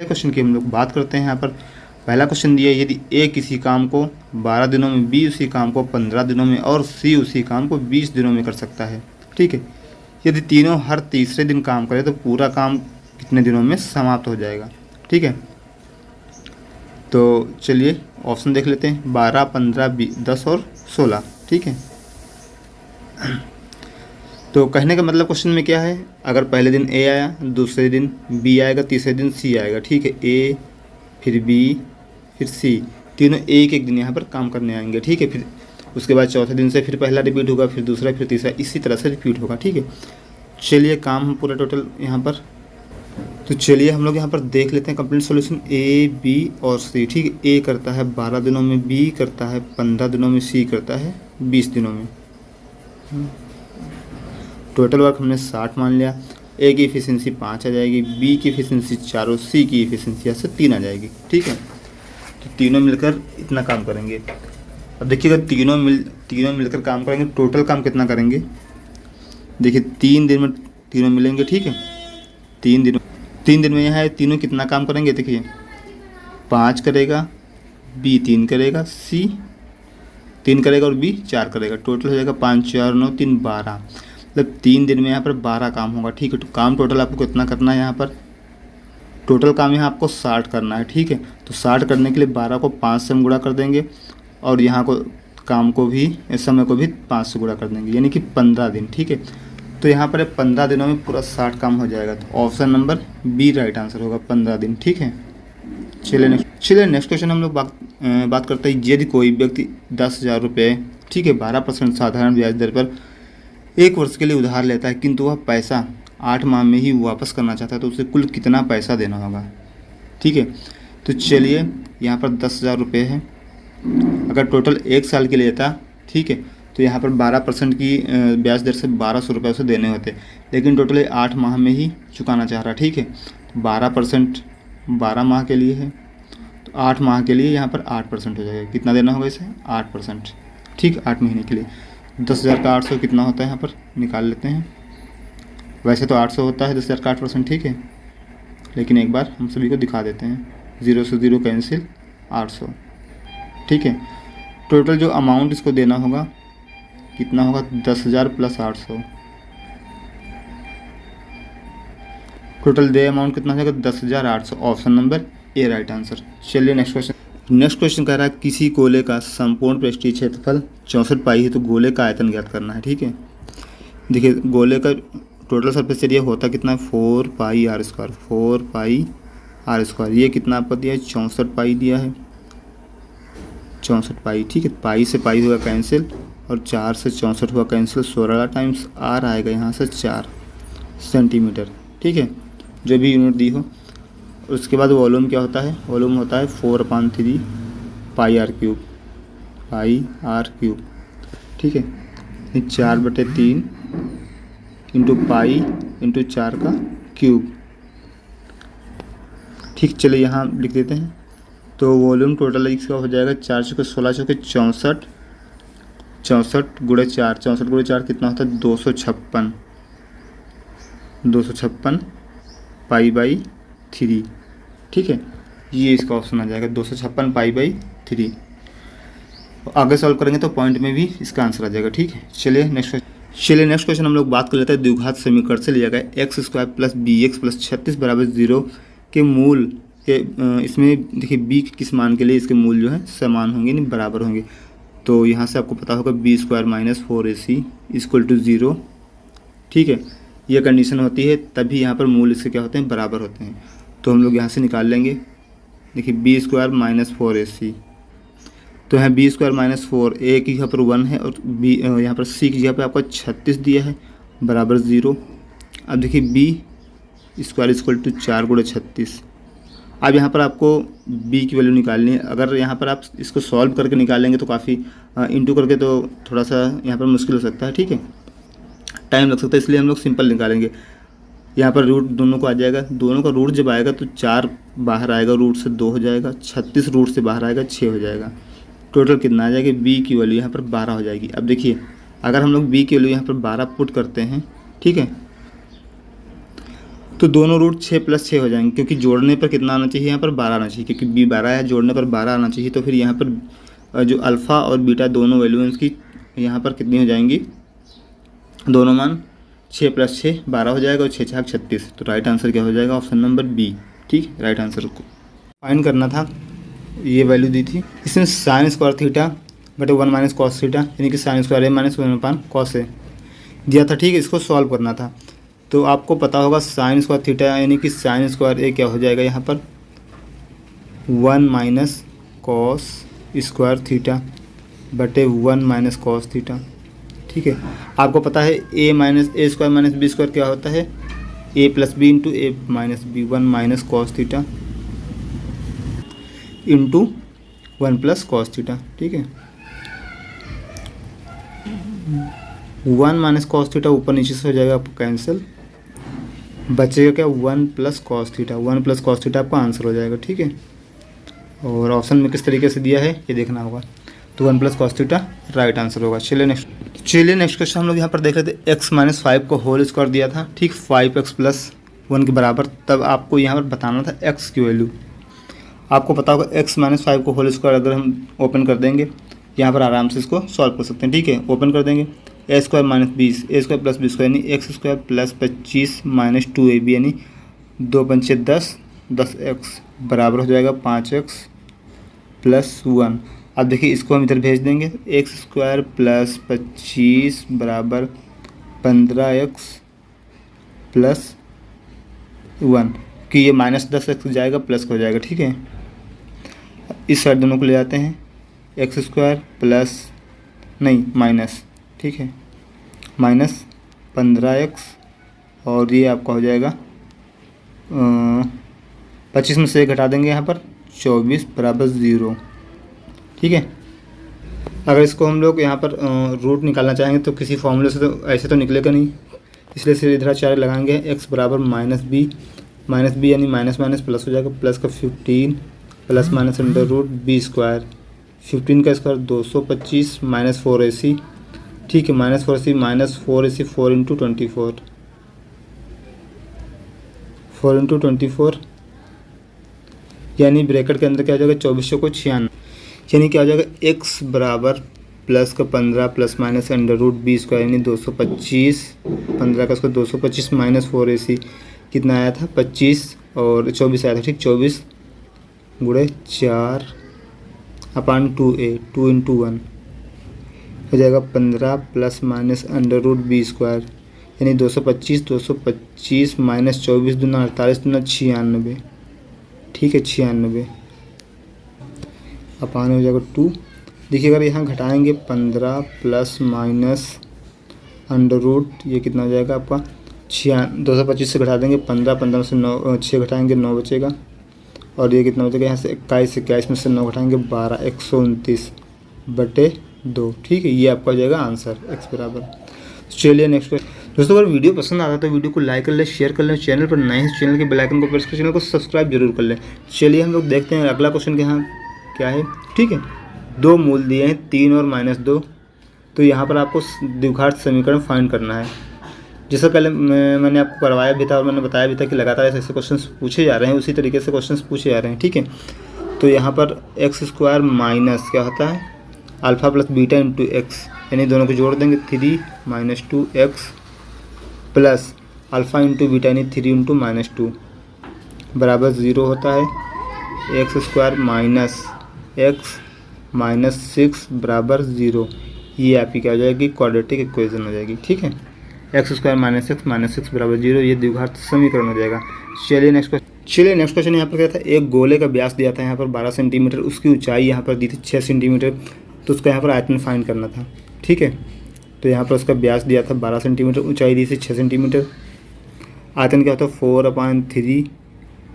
Question की हम लोग बात करते हैं। यहाँ पर पहला क्वेश्चन दिया है, यदि ए किसी काम को 12 दिनों में, बी उसी काम को 15 दिनों में और सी उसी काम को 20 दिनों में कर सकता है। ठीक है, यदि तीनों हर तीसरे दिन काम करें तो पूरा काम कितने दिनों में समाप्त हो जाएगा। ठीक है, तो चलिए ऑप्शन देख लेते हैं, 12, 15, 10 और 16। ठीक है, तो कहने का मतलब क्वेश्चन में क्या है, अगर पहले दिन ए आया, दूसरे दिन बी आएगा, तीसरे दिन सी आएगा। ठीक है, ए फिर बी फिर सी, तीनों एक एक दिन यहाँ पर काम करने आएंगे। ठीक है, फिर उसके बाद चौथे दिन से फिर पहला रिपीट होगा, फिर दूसरा, फिर तीसरा, इसी तरह से रिपीट होगा। ठीक है, चलिए काम हम पूरा टोटल यहाँ पर, तो चलिए हम लोग यहाँ पर देख लेते हैं कंप्लीट सॉल्यूशन। ए बी और सी। ठीक है, ए करता है 12 दिनों में, बी करता है 15 दिनों में, सी करता है 20 दिनों में। टोटल वर्क हमने 60 मान लिया। ए की एफिशिएंसी 5 आ जाएगी, बी की एफिशिएंसी 4 और सी की एफिशिएंसी यहाँ से 3 आ जाएगी। ठीक है, तो तीनों मिलकर इतना काम करेंगे। अब देखिए, अगर तीनों मिलकर काम करेंगे, टोटल काम कितना करेंगे। देखिए 3 दिन में तीनों मिलेंगे। ठीक है, 3 दिन में यहाँ है, तीनों कितना काम करेंगे। देखिए 5 करेगा, बी 3 करेगा, सी 3 करेगा और बी 4 करेगा। टोटल हो जाएगा 5, 4, 9, 3, 12। मतलब 3 दिन में यहाँ पर 12 काम होगा। ठीक है, तो काम टोटल आपको कितना करना है, यहाँ पर टोटल काम यहाँ आपको 60 करना है। ठीक है, तो 60 करने के लिए 12 को 5 से हम गुणा कर देंगे और यहाँ को काम को भी, इस समय को भी 5 से गुणा कर देंगे, यानी कि 15 दिन। ठीक है, तो यहाँ पर 15 दिनों में पूरा 60 काम हो जाएगा। तो option number B right answer होगा, 15 दिन। ठीक है, चलिए नेक्स्ट क्वेश्चन हम लोग बात करते हैं। यदि कोई व्यक्ति 10,000 रुपये, ठीक है, 12% साधारण ब्याज दर पर 1 वर्ष के लिए उधार लेता है, किंतु वह पैसा 8 माह में ही वापस करना चाहता है, तो उसे कुल कितना पैसा देना होगा। ठीक है, तो चलिए यहाँ पर 10,000 रुपये है। अगर टोटल 1 साल के लिए लेता, ठीक है, तो यहाँ पर 12% की ब्याज दर से 1200 रुपये उसे देने होते, लेकिन टोटल 8 माह में ही चुकाना चाह रहा। ठीक है, 12% 12 माह के लिए है, तो 8 माह के लिए यहाँ पर 8% हो जाएगा। कितना देना होगा इसे, 8%। ठीक, 8 महीने के लिए 10,000 का 800 कितना होता है, यहाँ पर निकाल लेते हैं। वैसे तो 800 होता है 10,000 का 8%। ठीक है, लेकिन एक बार हम सभी को दिखा देते हैं, 0 से 0 कैंसिल, 800। ठीक है, टोटल जो अमाउंट इसको देना होगा कितना होगा, 10,000 प्लस 800। टोटल दे अमाउंट कितना हो जाएगा, 10,800। Option number A right answer. चलिए नेक्स्ट क्वेश्चन कह रहा है, किसी गोले का संपूर्ण पृष्ठीय क्षेत्रफल 64 पाई है, तो गोले का आयतन ज्ञात करना है। ठीक है, देखिए गोले का टोटल सरफेस एरिया होता कितना है, 4 pi are square, 4 pi are square. ये कितना आपको दिया है, 64 पाई दिया है, 64 पाई। ठीक है, पाई से पाई हुआ कैंसिल और 4 से 64 हुआ कैंसिल, 16 टाइम्स आर आएगा यहाँ से 4 सेंटीमीटर। ठीक है, जो भी यूनिट दी हो। उसके बाद वॉल्यूम क्या होता है, वॉल्यूम होता है 4/3 pi r cube, pi r cube. ठीक है, 4/3 इंटू पाई इंटू 4 का क्यूब। ठीक, चलिए यहाँ लिख देते हैं। तो वॉल्यूम टोटल इसका हो जाएगा 4 × 16 = 64, 64 × 4, 64 × 4 कितना होता है, 256 पाई/3। ठीक है, ये इसका ऑप्शन आ जाएगा, 256 पाई/3। आगे सॉल्व करेंगे तो पॉइंट में भी इसका आंसर आ जाएगा। ठीक है, चलिए नेक्स्ट क्वेश्चन हम लोग बात कर लेते हैं। द्विघात समीकरण से लिया गया x² + bx + 36 = 0 के मूल के, इसमें देखिए b किस मान के लिए इसके मूल जो है समान होंगे, नहीं बराबर होंगे। तो यहाँ से आपको पता होगा b² - 4ac = 0। ठीक है, ये कंडीशन होती है, तभी यहाँ पर मूल इसके क्या होते हैं, बराबर होते हैं। तो हम लोग यहाँ से निकाल लेंगे। देखिए b² - 4ac, तो यहाँ b² - 4, a की जगह पर 1 है और b यहाँ पर c की जगह पर आपको 36 दिया है, बराबर 0। अब देखिए b² = 4 × 36। अब यहाँ पर आपको b की वैल्यू निकालनी है। अगर यहाँ पर आप इसको सॉल्व करके निकालेंगे तो काफ़ी, इंटू करके तो थोड़ा सा यहाँ पर मुश्किल हो सकता है। ठीक है, टाइम लग सकता है, इसलिए हम लोग सिंपल निकालेंगे। यहाँ पर रूट दोनों को आ जाएगा, दोनों का रूट जब आएगा तो 4 बाहर आएगा, रूट से 2 हो जाएगा, 36 रूट से बाहर आएगा, 6 हो जाएगा। टोटल कितना आ जाएगा, b की वैल्यू यहाँ पर 12 हो जाएगी। अब देखिए, अगर हम लोग b की वैल्यू यहाँ पर 12 पुट करते हैं, ठीक है, तो दोनों रूट 6+6 हो जाएंगे, क्योंकि जोड़ने पर कितना आना चाहिए, यहाँ पर 12 आना चाहिए, क्योंकि बी 12 है, जोड़ने पर 12 आना चाहिए। तो फिर यहाँ पर जो अल्फ़ा और बीटा दोनों वैल्यू की यहाँ पर कितनी हो जाएंगी, दोनों मान 6+6 12 हो जाएगा और 6 छाक 36। तो राइट आंसर क्या हो जाएगा, ऑप्शन नंबर बी। ठीक, राइट आंसर को फाइंड करना था। ये वैल्यू दी थी, इसमें साइन स्क्वायर थीटा बटे 1 माइनस कॉस थीटा, यानी कि sine square A minus 1 cos A दिया था। ठीक है, इसको सॉल्व करना था। तो आपको पता होगा साइन स्क्वायर थीटा यानी कि साइन स्क्वायर ए क्या हो जाएगा यहाँ पर 1 माइनस कॉस स्क्वायर थीटा बटे 1 माइनस कॉस थीटा। ठीक है, आपको पता है a minus a square minus b square क्या होता है, a plus b into a minus b, 1 minus cos theta into 1 plus cos theta. ठीक है, 1 माइनस कॉस थीटा ऊपर नीचे से हो जाएगा आपको कैंसिल, बचेगा क्या 1 plus cos theta, 1 plus cos theta आपका आंसर हो जाएगा। ठीक है, और ऑप्शन में किस तरीके से दिया है ये देखना होगा। तो 1 plus cos theta right answer होगा। चलिए नेक्स्ट क्वेश्चन हम लोग यहाँ पर देख रहे थे, x माइनस 5 को होल स्क्वायर दिया था। ठीक, 5x प्लस 1 के बराबर, तब आपको यहाँ पर बताना था x की वैल्यू। आपको पता होगा x माइनस 5 को होल स्क्वायर अगर हम ओपन कर देंगे, यहाँ पर आराम से इसको सॉल्व कर सकते हैं। ठीक है, ओपन कर देंगे, ए स्क्वायर माइनस 20 ए स्क्वायर प्लस बी स्क्वायर यानी x square plus 25 minus 2ab यानी 2 पंचे 10 10x बराबर हो जाएगा 5x प्लस 1। अब देखिए इसको हम इधर भेज देंगे, एक्स स्क्वायर प्लस 25 बराबर 15x प्लस 1, कि ये माइनस 10x जाएगा प्लस हो जाएगा। ठीक है, इस साइड दोनों को ले जाते हैं, एक्स स्क्वायर प्लस नहीं माइनस, ठीक है, माइनस 15x और ये आपका हो जाएगा 25 में से घटा देंगे यहाँ पर 24 बराबर 0। ठीक है, अगर इसको हम लोग यहाँ पर रूट निकालना चाहेंगे तो किसी फॉर्मूले से तो ऐसे तो निकलेगा नहीं, इसलिए सिर्फ इधर चार लगाएंगे, x बराबर माइनस बी यानी माइनस माइनस प्लस हो जाएगा, प्लस का 15 plus minus under root B square, 15 का स्क्वायर 225 माइनस 4ac। ठीक है, minus 4ac minus 4ac 4 into 24 4 into 24 यानी ब्रैकेट के अंदर क्या हो जाएगा 24 को 96 यानी क्या हो जाएगा x बराबर प्लस का 15 plus minus under root B square यानी 225, 15 का स्क्वायर 225 माइनस 4ac कितना आया था 25 और 24 आया था। ठीक, 24 गुणे 4 अपान 2a 2 इंटू 1 हो जाएगा 15 plus minus under root B square यानी 225 माइनस 24 दूना 48 दूना 96। ठीक है, 96 अपान हो जाएगा 2। देखिए अगर यहाँ घटाएंगे 15 प्लस माइनस अंडर रूट ये कितना हो जाएगा आपका 225 से घटा देंगे 15 से 9 6 घटाएंगे 9 बचेगा और ये कितना बचेगा यहाँ से 21 में से 9 घटाएंगे 12 129 बटे 2। ठीक है, ये आपका हो जाएगा आंसर x बराबर। चलिए नेक्स्ट क्वेश्चन। दोस्तों अगर वीडियो पसंद आता है तो वीडियो को लाइक कर लें, शेयर कर लें, चैनल पर नए हैं चैनल के बेल आइकन को प्रेस कर चैनल को सब्सक्राइब जरूर कर लें। चलिए हम लोग देखते हैं अगला क्वेश्चन के यहाँ क्या है। ठीक है, दो मूल दिए हैं 3 और -2, तो यहाँ पर आपको द्विघात समीकरण फाइंड करना है। जैसा पहले मैंने आपको करवाया भी था और मैंने बताया भी था कि लगातार ऐसे क्वेश्चंस पूछे जा रहे हैं, उसी तरीके से क्वेश्चंस पूछे जा रहे हैं। ठीक है, तो यहाँ पर एक्स स्क्वायर माइनस क्या होता है alpha plus beta into x यानी दोनों को जोड़ देंगे 3 minus 2x plus alpha into beta यानी 3 इंटू -2 बराबर 0 होता है। X square minus x minus 6 बराबर 0, ये आपकी क्या हो जाएगी क्वाड्रेटिक इक्वेशन हो जाएगी। ठीक है, एक्स स्क्वायर माइनस 6 बराबर 0 ये द्विघात समीकरण हो जाएगा। चलिए नेक्स्ट क्वेश्चन यहाँ पर क्या था, एक गोले का व्यास दिया था यहाँ पर 12 सेंटीमीटर, उसकी ऊंचाई यहाँ पर दी थी 6 सेंटीमीटर, तो उसका यहाँ पर आयतन फाइंड करना था। ठीक है, तो यहाँ पर उसका व्यास दिया था 12 सेंटीमीटर, ऊंचाई दी थी 6 सेंटीमीटर, आयतन क्या होता है 4/3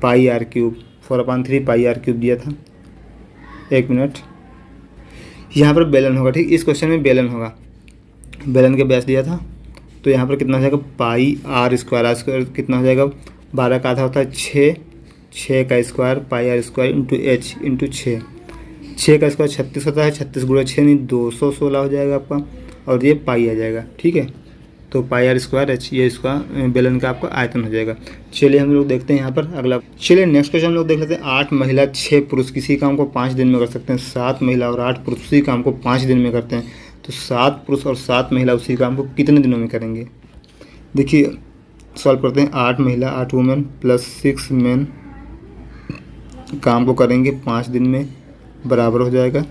pi r cube 4/3 pi r cube दिया था। एक मिनट, यहाँ पर बेलन होगा। ठीक, इस क्वेश्चन में बेलन होगा, बेलन का व्यास दिया था तो यहाँ पर कितना हो जाएगा पाई आर स्क्वायर कितना हो जाएगा 12 का आधा होता है 6 का square pi are square into H into 6 का स्क्वायर 36 होता है, 36 गुणा 6 नहीं 216 हो जाएगा आपका और ये पाई आ जाएगा। ठीक है, तो पाई आर स्क्वायर एच, ये इसका बेलन का आपका आयतन हो जाएगा। चलिए हम लोग देखते हैं यहाँ पर अगला। चलिए नेक्स्ट क्वेश्चन हम लोग देख लेते हैं। 8 महिला 6 पुरुष किसी काम को 5 दिन में कर सकते हैं। 7 महिला और 8 पुरुष उसी काम को 5 दिन में करते हैं, तो 7 पुरुष और 7 महिला उसी काम को कितने दिनों में करेंगे? देखिए सॉल्व करते हैं। 8 महिला 8 वुमेन प्लस 6 मैन काम को करेंगे 5 दिन में, बराबर हो जाएगा,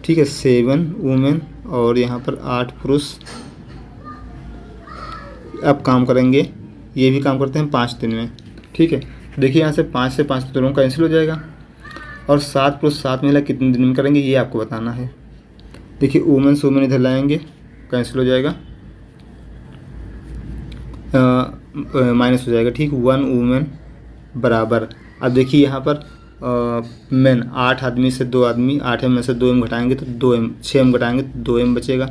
ठीक है, 7 वुमेन और यहाँ पर 8 पुरुष अब काम करेंगे, ये भी काम करते हैं 5 दिन में, ठीक है। देखिए यहाँ से 5 से 5 दोनों कैंसिल हो जाएगा, और 7 पुरुष 7 महिला कितने दिन में करेंगे ये आपको बताना है। देखिए वुमेन वुमेन इधर लाएंगे, कैंसिल हो जाएगा, माइनस हो जाएगा, ठीक। 1 वुमेन बराबर, अब देखिए यहाँ पर मैन 8 आदमी से 2 आदमी, 8 में से 2 घटाएंगे तो 2 6 घटाएंगे तो 2 बचेगा।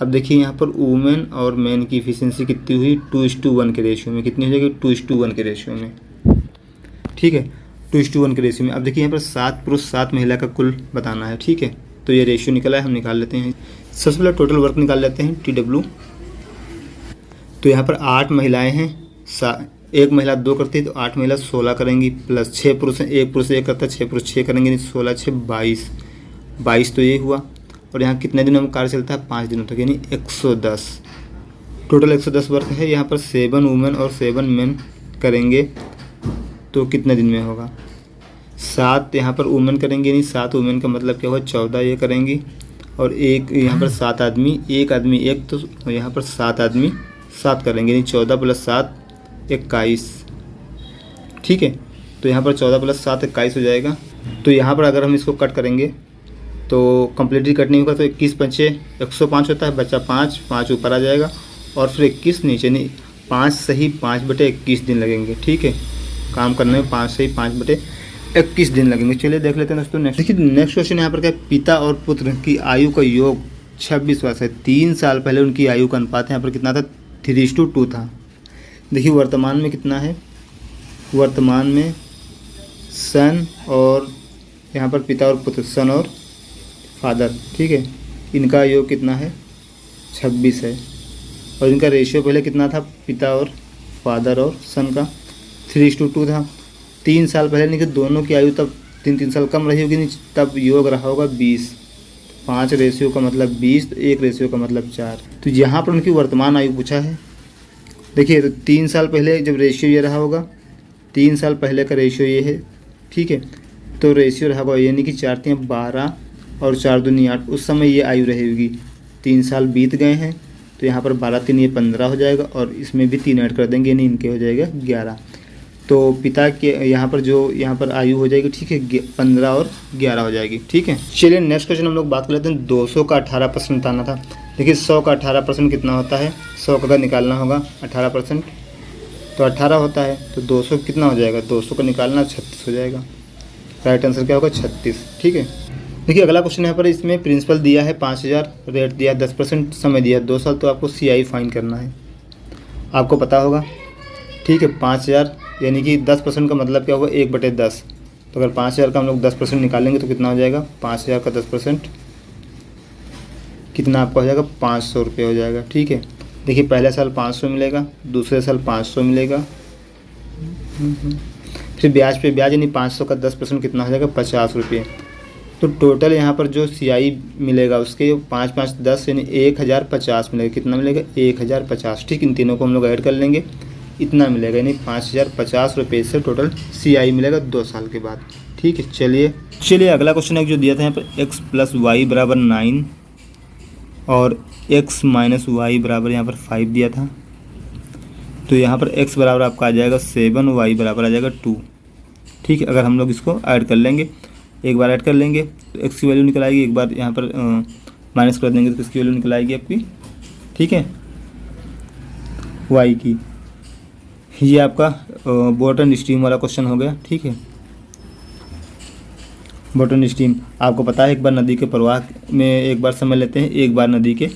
अब देखिए यहाँ पर वुमेन और मैन की इफिशिएंसी कितनी हुई? 2:1 के रेशियो में। कितनी हो जाएगी? 2:1 के रेशियो में, ठीक है, 2:1 के रेशियो में। अब देखिए यहाँ पर 7 पुरुष 7 महिला का कुल बताना है, ठीक है। तो ये रेशियो निकला है, हम निकाल लेते हैं। सबसे पहले टोटल वर्क निकाल लेते हैं, TW। तो यहाँ पर 8 महिलाएं हैं, 1 महिला 2 करती है तो 8 महिला 16 करेंगी, प्लस 6 पुरुष हैं, 1 पुरुष 1 करता है, 6 पुरुष 6 करेंगे, 16 6 22 तो ये हुआ। और यहाँ कितने दिनों में कार्य चलता है? 5 दिनों तक, यानी 110। टोटल 110 वर्क है। यहाँ पर 7 वुमेन और 7 मेन करेंगे तो कितने दिन में होगा? 7 यहाँ पर वुमेन करेंगे, यानी 7 वुमेन का मतलब क्या हुआ? 14 ये करेंगी, और एक यहाँ पर 7 आदमी, एक आदमी एक, तो यहाँ पर 7 आदमी 7 करेंगे, यानी 14 + 7 21, ठीक है। तो यहाँ पर 14 + 7 21 हो जाएगा। तो यहाँ पर अगर हम इसको कट करेंगे तो कंप्लीटली कट नहीं होगा, तो 21 × 5 = 105 होता है, बच्चा 5 ऊपर आ जाएगा, और फिर 21 नीचे, नहीं 5 सही 5/21 दिन लगेंगे, ठीक है। काम करने में 5 सही 5/21 दिन लगेंगे। चलिए देख लेते हैं दोस्तों नेक्स्ट। देखिए नेक्स्ट क्वेश्चन यहाँ पर क्या है? पिता और पुत्र की आयु का योग 26 वर्ष है। 3 साल पहले उनकी आयु का अनुपात यहाँ पर कितना था? 3:2 था। देखिए वर्तमान में कितना है? वर्तमान में सन और यहाँ पर पिता और पुत्र, सन और फादर, ठीक है, इनका योग कितना है? 26 है। और इनका रेशियो पहले कितना था? पिता और फादर और सन का 3:2 था। 3 साल पहले नहीं कि दोनों की आयु तब 3 साल कम रही होगी, नहीं तब योग रहा होगा 20। 5 रेशियो का मतलब 20, तो 1 रेशियो का मतलब 4। तो यहाँ पर उनकी वर्तमान आयु पूछा है। देखिए तो 3 साल पहले जब रेशियो ये रहा होगा, 3 साल पहले का रेशियो ये है, ठीक है, तो रेशियो रहा होगा यानी कि 4 × 12 और 4 दूनी 8, उस समय ये आयु रहेगी। 3 साल बीत गए हैं, तो यहाँ पर 12 3 ये 15 हो जाएगा, और इसमें भी 3 ऐड कर देंगे, यानी इनके हो जाएगा 11। तो पिता के यहाँ पर जो यहाँ पर आयु हो जाएगी, ठीक है, 15 और 11 हो जाएगी, ठीक है। चलिए नेक्स्ट क्वेश्चन हम लोग बात कर लेते हैं। 200 का 18% बताना था। देखिए 100 का 18% कितना होता है? 100 का अगर निकालना होगा 18%, तो 18 होता है, तो 200 कितना हो जाएगा? 200 का निकालना 36 हो जाएगा। राइट आंसर क्या होगा? 36, ठीक है। देखिए अगला क्वेश्चन यहाँ पर, इसमें प्रिंसिपल दिया है 5000, रेट दिया 10%, समय दिया 2 साल, तो आपको CI फाइन करना है, आपको पता होगा, ठीक है। 5000 यानी कि 10% का मतलब क्या होगा? 1/10। तो अगर 5000 का हम लोग 10% निकालेंगे तो कितना हो जाएगा? 5000 का 10% कितना आपका हो जाएगा? 500 रुपये हो जाएगा, ठीक है। देखिए पहले साल 500 मिलेगा, दूसरे साल 500 मिलेगा, फिर ब्याज पे ब्याज, यानी 500 का 10% कितना हो जाएगा? 50 रुपये। तो टोटल यहाँ पर जो CI मिलेगा उसके 5 5 10 यानी 1050 मिलेगा। कितना मिलेगा? 1050, ठीक। इन तीनों को हम लोग ऐड कर लेंगे, इतना मिलेगा, यानी 5050 रुपये से टोटल CI मिलेगा 2 साल के बाद, ठीक है। चलिए अगला क्वेश्चन एक जो दिया था यहाँ पर, x + y = 9 और x - y बराबर यहाँ पर 5 दिया था। तो यहाँ पर x बराबर आपका आ जाएगा 7, y बराबर आ जाएगा 2, ठीक है। अगर हम लोग इसको ऐड कर लेंगे, एक बार ऐड कर लेंगे तो x की वैल्यू निकल आएगी, एक बार यहाँ पर माइनस कर देंगे तो इसकी वैल्यू निकल आएगी आपकी, ठीक है, y की। ये आपका बॉटम स्ट्रीम वाला क्वेश्चन हो गया, ठीक है। बॉटम स्ट्रीम आपको पता है, एक बार नदी के प्रवाह में एक बार समय लेते हैं, एक बार नदी के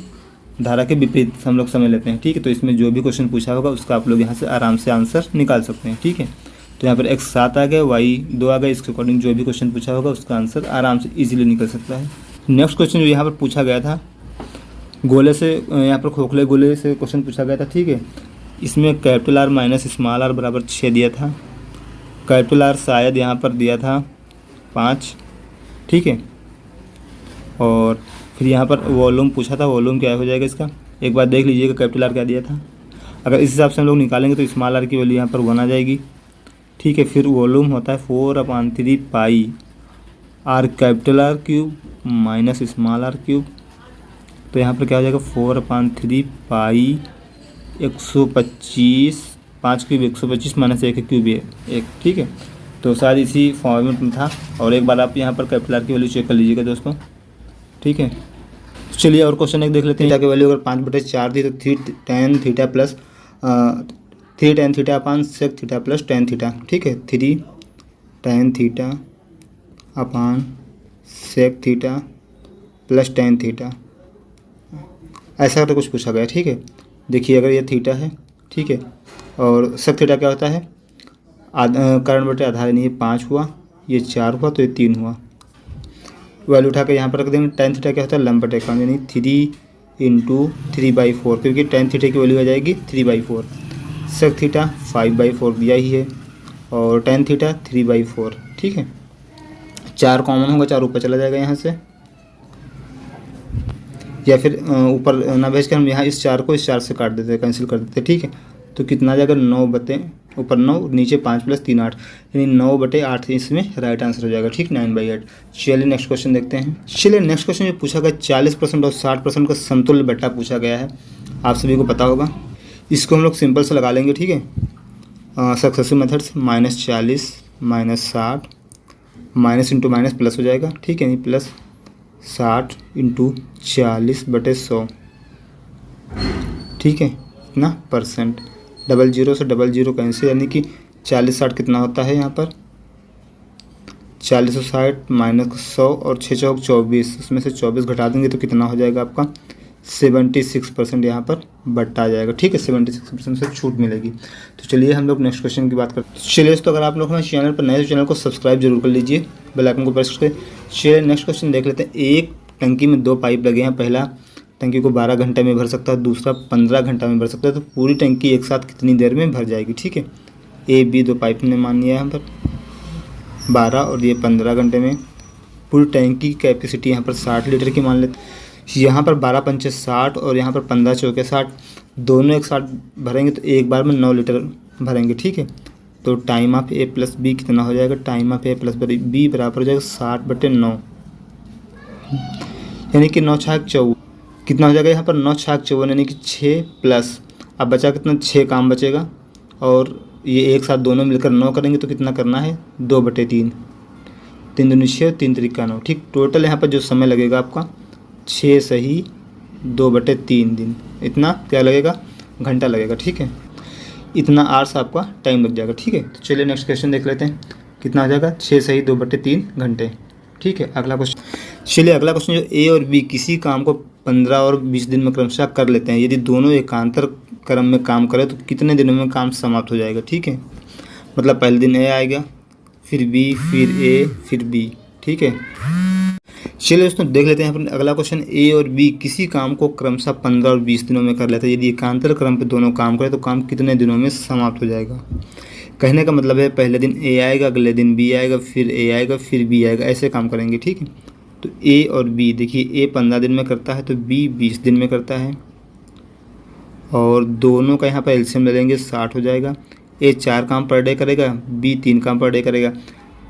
धारा के विपरीत हम लोग समय लेते हैं, ठीक है। तो इसमें जो भी क्वेश्चन पूछा होगा उसका आप लोग यहाँ से आराम से आंसर निकाल सकते हैं, ठीक है। तो यहाँ पर x 7 आ गया, y 2 आ गया, इसके अकॉर्डिंग जो भी क्वेश्चन पूछा होगा उसका आंसर आराम से इजीली निकल सकता है। नेक्स्ट क्वेश्चन जो यहाँ पर पूछा गया था गोले से यहाँ पर खोखले गोले से क्वेश्चन पूछा गया था, ठीक है। इसमें capital R minus small R बराबर 6 दिया था। कैपिटल आर शायद यहाँ पर दिया था 5, ठीक है। और फिर यहाँ पर वॉल्यूम पूछा था, वॉल्यूम क्या हो जाएगा इसका, एक बार देख लीजिएगा कैपिटल आर क्या दिया था। अगर इस हिसाब से हम लोग निकालेंगे तो स्मॉल आर की वैल्यू यहाँ पर 1 आ जाएगी, ठीक है। फिर वॉल्यूम होता है 4/3 pi r capital r cube minus small r cube. तो यहाँ पर क्या हो जाएगा 4/3 पाई 125, 5 क्यूब 125 माइनस 1 क्यूब 1, ठीक है। तो शायद इसी फॉर्मेट में था। और एक बार आप यहाँ पर कैपिटल आर की वैल्यू चेक कर लीजिएगा दोस्तों, ठीक है। चलिए और क्वेश्चन एक देख लेते हैं। थीटा की वैल्यू अगर 5/4 थी तो tan theta plus 3 tan theta upon sec theta plus tan theta, ठीक है। 3 tan theta upon sec theta plus tan theta, ऐसा तो कुछ पूछा गया, ठीक है। देखिए अगर ये थीटा है, ठीक है, और सेक थीटा क्या होता है, कारण बटे आधा, यानी ये 5 हुआ, ये 4 हुआ, तो ये 3 हुआ। वैल्यू उठा के यहाँ पर रख देंगे। tan थीटा क्या होता है, लंब बटे कोण, यानी 3 × 3/4, क्योंकि tan थीटा की वैल्यू आ जाएगी 3/4। सेक थीटा 5/4 दिया ही है, और tan थीटा 3/4, ठीक है। 4 कॉमन होगा, 4 ऊपर चला जाएगा यहाँ से, या फिर ऊपर ना भेज कर हम यहाँ इस 4 को इस 4 से काट देते हैं, कैंसिल कर देते हैं, ठीक है। तो कितना आ जाएगा 9 बटे ऊपर 9 नीचे 5 + 3 8, यानी 9/8 इसमें राइट आंसर हो जाएगा, ठीक, 9/8। चलिए नेक्स्ट क्वेश्चन देखते हैं। चलिए नेक्स्ट क्वेश्चन जो पूछा गया 40% और 60% का समतुल्य बट्टा पूछा गया है, आप सभी को पता होगा। इसको हम लोग सिंपल से लगा लेंगे, ठीक है। सक्सेसिव मेथड से -40 -60 माइनस इंटू माइनस प्लस हो जाएगा, ठीक है, यानी प्लस 60 × 40/100, ठीक है, इतना परसेंट। 00 से 00 कैंसिल, यानी कि 40/60 कितना होता है यहाँ पर 40/60 -100 और 6 × 4 = 24, इसमें से 24 घटा देंगे तो कितना हो जाएगा आपका 76% यहाँ पर बट्टा आ जाएगा, ठीक है। 76% से छूट मिलेगी। तो चलिए हम लोग नेक्स्ट क्वेश्चन की बात करते हैं। चलिए तो अगर आप लोग हमारे चैनल पर नए तो चैनल को सब्सक्राइब जरूर कर लीजिए, बेल आइकन को प्रेस करके। चलिए नेक्स्ट क्वेश्चन देख लेते हैं। एक टंकी में 2 पाइप लगे हैं, पहला टंकी को 12 घंटे में भर सकता है, दूसरा 15 घंटा में भर सकता है। तो पूरी टंकी एक साथ कितनी देर में भर जाएगी, ठीक है। A B 2 पाइप ने मान लिया है यहाँ पर 12 और ये 15 घंटे में। पूरी टंकी की कैपेसिटी यहाँ पर 60 लीटर की मान लेते हैं। यहाँ पर 12 × 5 = 60 और यहाँ पर 15 × 4 = 60, दोनों एक साथ भरेंगे तो एक बार में 9 लीटर भरेंगे, ठीक है। तो टाइम ऑफ A + B कितना हो जाएगा, टाइम ऑफ A + B बराबर हो जाएगा 60/9, यानी कि 9 × 6 = 54, कितना हो जाएगा यहाँ पर 9 × 6 = 54, यानी कि 6 प्लस अब बचा कितना 6 काम बचेगा, और ये एक साथ दोनों मिलकर 9 करेंगे तो कितना करना है 2/3, 3 दूनी 6 3 × 9, ठीक। टोटल यहाँ पर जो समय लगेगा आपका 6 सही 2/3 दिन, इतना क्या लगेगा घंटा लगेगा, ठीक है। इतना आवर्स आपका टाइम लग जाएगा, ठीक है। तो चलिए नेक्स्ट क्वेश्चन देख लेते हैं, कितना आ जाएगा 6 सही 2/3 घंटे, ठीक है। अगला क्वेश्चन, चलिए अगला क्वेश्चन जो A और B किसी काम को 15 और 20 दिन में क्रमशः कर लेते हैं, यदि दोनों एकांतर क्रम में काम करें तो कितने दिनों में काम समाप्त हो जाएगा, ठीक है। मतलब पहले दिन A आएगा, फिर B, फिर A, फिर B, ठीक है। चलिए दोस्तों देख लेते हैं अगला क्वेश्चन। A और B किसी काम को क्रमशः 15 और 20 दिनों में कर लेते हैं, यदि एकांतर क्रम पे दोनों काम करें तो काम कितने दिनों में समाप्त हो जाएगा। कहने का मतलब है पहले दिन A आएगा, अगले दिन B आएगा, फिर A आएगा, फिर B आएगा, ऐसे काम करेंगे, ठीक है। तो A और B देखिए, A 15 दिन में करता है तो B 20 दिन में करता है, और दोनों का यहाँ पर एलसीएम ले लेंगे 60 हो जाएगा। A 4 काम पर डे करेगा, B 3 काम पर डे करेगा।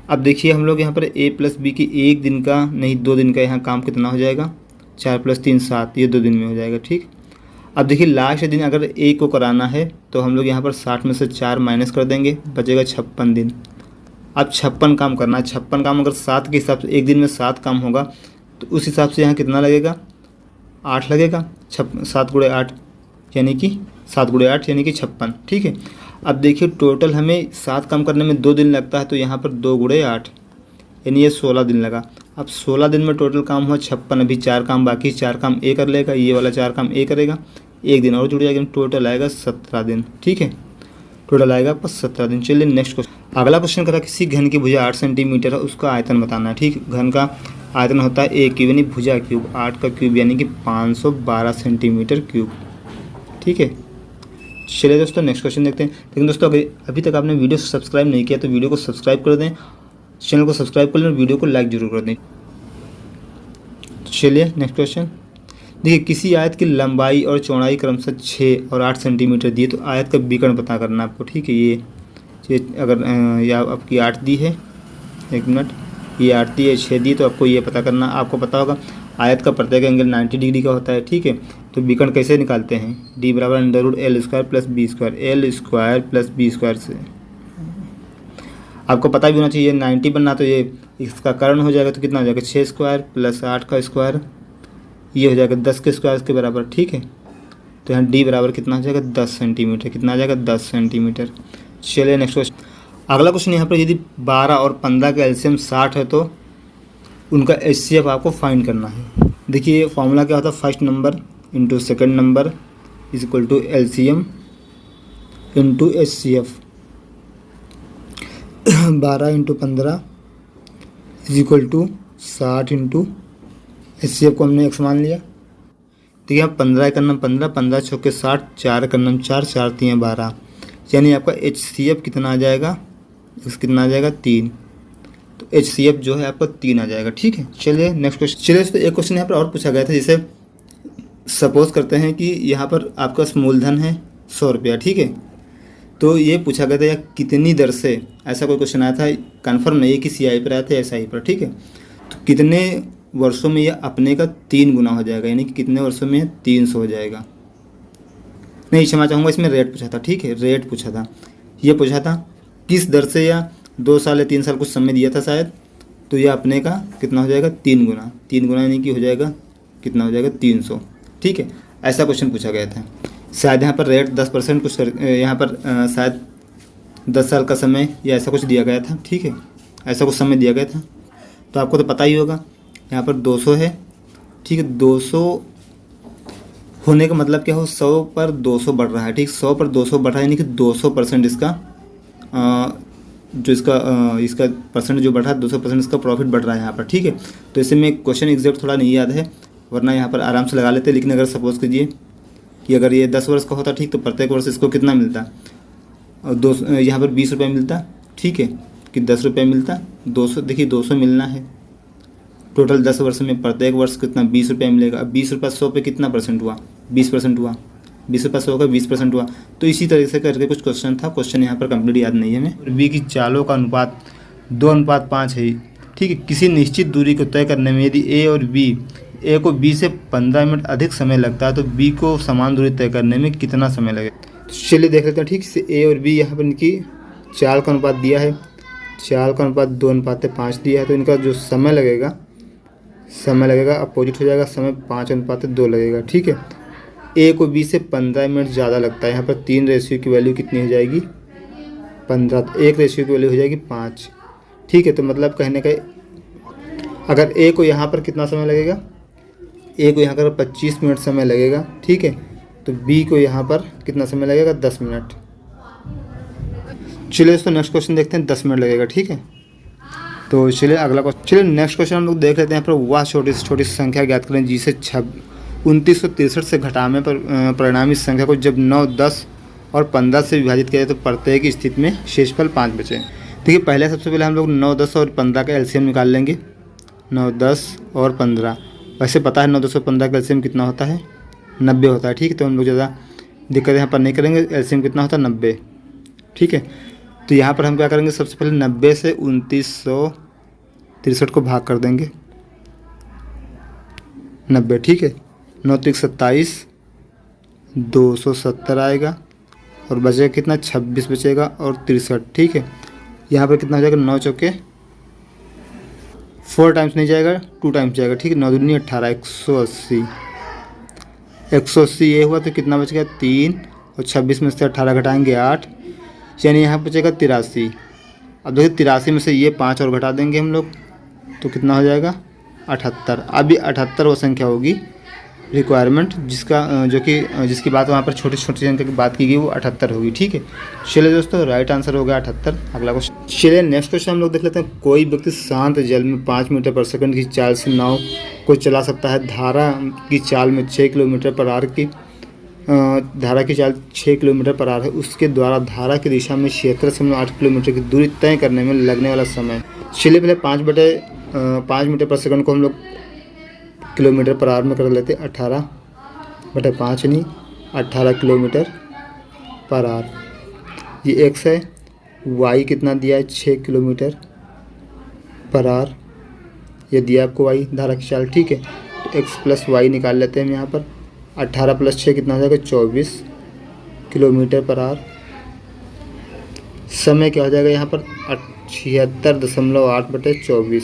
अब देखिए हम लोग यहाँ पर A + B की 1 दिन का नहीं 2 दिन का यहाँ काम कितना हो जाएगा 4 + 3 7, ये 2 दिन में हो जाएगा, ठीक। अब देखिए लास्ट दिन अगर A को कराना है तो हम लोग यहाँ पर 60 में से 4 माइनस कर देंगे, बचेगा 56 दिन। अब 56 काम करना है, 56 काम अगर 7 के हिसाब से एक दिन में 7 काम होगा तो उस हिसाब से यहाँ कितना लगेगा 8 लगेगा, 7 × 8 यानी कि 7 × 8 यानी कि 56, ठीक है। अब देखिए टोटल हमें 7 काम करने में 2 दिन लगता है, तो यहाँ पर 2 × 8 यानी ये 16 दिन लगा। अब 16 दिन में टोटल काम हुआ 56, अभी 4 काम बाकी, 4 काम A कर लेगा, ये वाला 4 काम A करेगा, 1 दिन और जुड़ जाएगा, टोटल आएगा 17 दिन, ठीक है। टोटल आएगा आपका 17 दिन। चलिए नेक्स्ट क्वेश्चन। अगला क्वेश्चन करा किसी घन की भुजा 8 सेंटीमीटर है, उसका आयतन बताना है, ठीक। घन का आयतन होता है ए क्यूब यानी भुजा क्यूब, 8 का क्यूब यानी कि 512 सेंटीमीटर क्यूब। ठीक है, चलिए दोस्तों नेक्स्ट क्वेश्चन देखते हैं। लेकिन दोस्तों अगर अभी तक आपने वीडियो सब्सक्राइब नहीं किया तो वीडियो को सब्सक्राइब कर दें, चैनल को सब्सक्राइब कर लें और वीडियो को लाइक जरूर कर दें। चलिए नेक्स्ट क्वेश्चन देखिए, किसी आयत की लंबाई और चौड़ाई क्रमशः 6 और 8 सेंटीमीटर दिए तो आयत का विकर्ण पता करना आपको। ठीक है, ये अगर या आपकी 8 दी है, 1 मिनट, ये 8 दी है, 6 दी, तो आपको ये पता करना। आपको पता होगा आयत का प्रत्येक एंगल 90 डिग्री का होता है। ठीक है, तो विकर्ण कैसे निकालते हैं, डी बराबर √L² + B², L² + B² से आपको पता भी होना चाहिए 90 बनना, तो ये इसका कर्ण हो जाएगा तो कितना हो जाएगा 6² + 8 का स्क्वायर, ये हो जाएगा 10 के स्क्वायर के बराबर। ठीक है, तो यहाँ डी बराबर कितना हो जाएगा 10 सेंटीमीटर, कितना आ जाएगा 10 सेंटीमीटर। चलिए नेक्स्ट क्वेश्चन, अगला क्वेश्चन यहाँ पर यदि 12 और 15 का एलसीएम 60 है तो उनका एचसीएफ आपको फाइंड करना है। देखिए फॉर्मूला क्या होता है, first number into second number is equal to LCM into HCF. 12 × 15 is equal to 60 into HCF को हमने x मान लिया। देखिए यहाँ 15 का नाम 15, 15 चौके 60, 4 का नाम 4, 4 3 12, यानी आपका एचसीएफ कितना आ जाएगा, कितना आ जाएगा 3। तो एचसीएफ जो है आपका 3 आ जाएगा। ठीक है, चलिए नेक्स्ट क्वेश्चन। चलिए तो एक क्वेश्चन यहाँ पर और पूछा गया था, जैसे सपोज करते हैं कि यहाँ पर आपका मूलधन है 100 रुपया। ठीक है, तो ये पूछा गया था या कितनी दर से, ऐसा कोई क्वेश्चन आया था, कन्फर्म नहीं है कि सीआई पर आया था या एसआई पर। ठीक है, तो कितने वर्षों में यह अपने का 3 गुना हो जाएगा, यानी कि कितने वर्षों में 300 हो जाएगा। नहीं क्षमा चाहूँगा, इसमें रेट पूछा था। ठीक है, रेट पूछा था, ये पूछा था किस दर से या 2 साल या 3 साल कुछ समय दिया था शायद, तो यह अपने का कितना हो जाएगा 3 गुना, 3 गुना यानी कि हो जाएगा कितना हो जाएगा 300। ठीक है, ऐसा क्वेश्चन पूछा गया था। शायद यहाँ पर रेट 10% कुछ यहाँ पर शायद 10 साल का समय या ऐसा कुछ दिया गया था। ठीक है, ऐसा कुछ समय दिया गया था, तो आपको तो पता ही होगा यहाँ पर 200 है। ठीक है, 200 होने का मतलब क्या हो, 100 पर 200 बढ़ रहा है। ठीक, 100 पर 200 बढ़ रहा है यानी कि 200% इसका जो इसका परसेंट जो बढ़ रहा है 200% इसका प्रॉफिट बढ़ रहा है यहाँ पर। ठीक है, तो ऐसे में क्वेश्चन एग्जैक्ट थोड़ा नहीं याद है, वरना यहाँ पर आराम से लगा लेते। लेकिन अगर सपोज कीजिए कि अगर ये 10 वर्ष का होता, ठीक, तो प्रत्येक वर्ष इसको कितना मिलता, और यहाँ पर 20 रुपये मिलता। ठीक है, कि 10 रुपये मिलता, 200, देखिए 200 मिलना है टोटल 10 वर्ष में, प्रत्येक वर्ष कितना 20 रुपये मिलेगा। अब 20 रुपये 100 पे कितना परसेंट हुआ, 20% हुआ, 20 रुपये 100 का 20% हुआ। तो इसी तरह से करके कुछ क्वेश्चन था, क्वेश्चन यहाँ पर कंप्लीट याद नहीं है हमें। बी की चालों का अनुपात 2:5 है। ठीक है, किसी निश्चित दूरी को तय करने में यदि ए को बी से 15 मिनट अधिक समय लगता है तो बी को समान दूरी तय करने में कितना समय लगेगा। तो चलिए देख लेते हैं। ठीक से ए और बी यहाँ पर इनकी चाल का अनुपात दिया है, चाल का अनुपात 2:5 दिया है, तो इनका जो समय लगेगा अपोजिट हो जाएगा, समय 5:2 लगेगा। ठीक है, ए को बी से 15 मिनट ज़्यादा लगता है, यहाँ पर 3 रेशियो की वैल्यू कितनी हो जाएगी 15, तो 1 रेशियो की वैल्यू हो जाएगी 5। ठीक है, तो मतलब कहने का अगर ए को यहाँ पर कितना समय लगेगा, ए को यहाँ पर 25 मिनट समय लगेगा। ठीक है, तो बी को यहाँ पर कितना समय लगेगा 10 मिनट। चलिए दोस्तों नेक्स्ट क्वेश्चन देखते हैं, 10 मिनट लगेगा। ठीक है, तो चलिए अगला क्वेश्चन। चलिए नेक्स्ट क्वेश्चन हम लोग देख लेते हैं। पर वह छोटी से छोटी संख्या ज्ञात करें जिसे 2963 से घटाने पर परिणामी संख्या को जब 9, 10 और 15 से विभाजित किया जाए तो प्रत्येक स्थिति में शेषफल 5 बचे। देखिए पहले सबसे पहले हम लोग 9, 10 और 15 का एलसीएम निकाल लेंगे। 9, 10 और 15, वैसे पता है 9, 10 और 15 का एलसीएम कितना होता है 90 होता है। ठीक है, तो हम लोग ज़्यादा दिक्कत यहाँ पर नहीं करेंगे, एलसीएम कितना होता है 90। ठीक है, तो यहाँ पर हम क्या करेंगे, सबसे पहले 90 से 2963 को भाग कर देंगे 90। ठीक है, 9 × 27, 270 आएगा और बचेगा कितना 26 बचेगा और 63। ठीक है, यहाँ पर कितना हो जाएगा 9 चौके 4 टाइम्स नहीं जाएगा 2 टाइम्स जाएगा। ठीक है, 9 दूनी 18, 180 ये हुआ, तो कितना बच गया 3 और 26 में से 18 घटाएंगे 8, यानी यहाँ बचेगा 83। अब देखिए 83 में से ये 5 और घटा देंगे हम लोग, तो कितना हो जाएगा 78। अब ये 78 वो संख्या होगी रिक्वायरमेंट जिसकी बात वहाँ पर छोटे छोटे अंक की बात की गई वो 78 होगी। ठीक है, चलिए दोस्तों, राइट आंसर हो गया 78। अगला क्वेश्चन, चलिए नेक्स्ट क्वेश्चन हम लोग देख लेते हैं। कोई व्यक्ति शांत जल में 5 मीटर पर सेकंड की चाल से नाव को चला सकता है। धारा की चाल में 6 किलोमीटर पर आवर की धारा की चाल 6 किलोमीटर पर आवर है। उसके द्वारा धारा की दिशा में 76.8 किलोमीटर की दूरी तय करने में लगने वाला समय। चलिए पहले 5 मीटर पर सेकंड को हम लोग किलोमीटर पर आवर में कर लेते हैं। 18/5 नहीं 18 किलोमीटर पर आवर। ये एक्स है, वाई कितना दिया है 6 किलोमीटर पर आवर, ये दिया आपको वाई धारा की चाल। ठीक है, तो एक्स प्लस वाई निकाल लेते हैं हम यहाँ पर। 18 + 6 कितना हो जाएगा 24 किलोमीटर पर आवर। समय क्या हो जाएगा यहाँ पर 76.8/24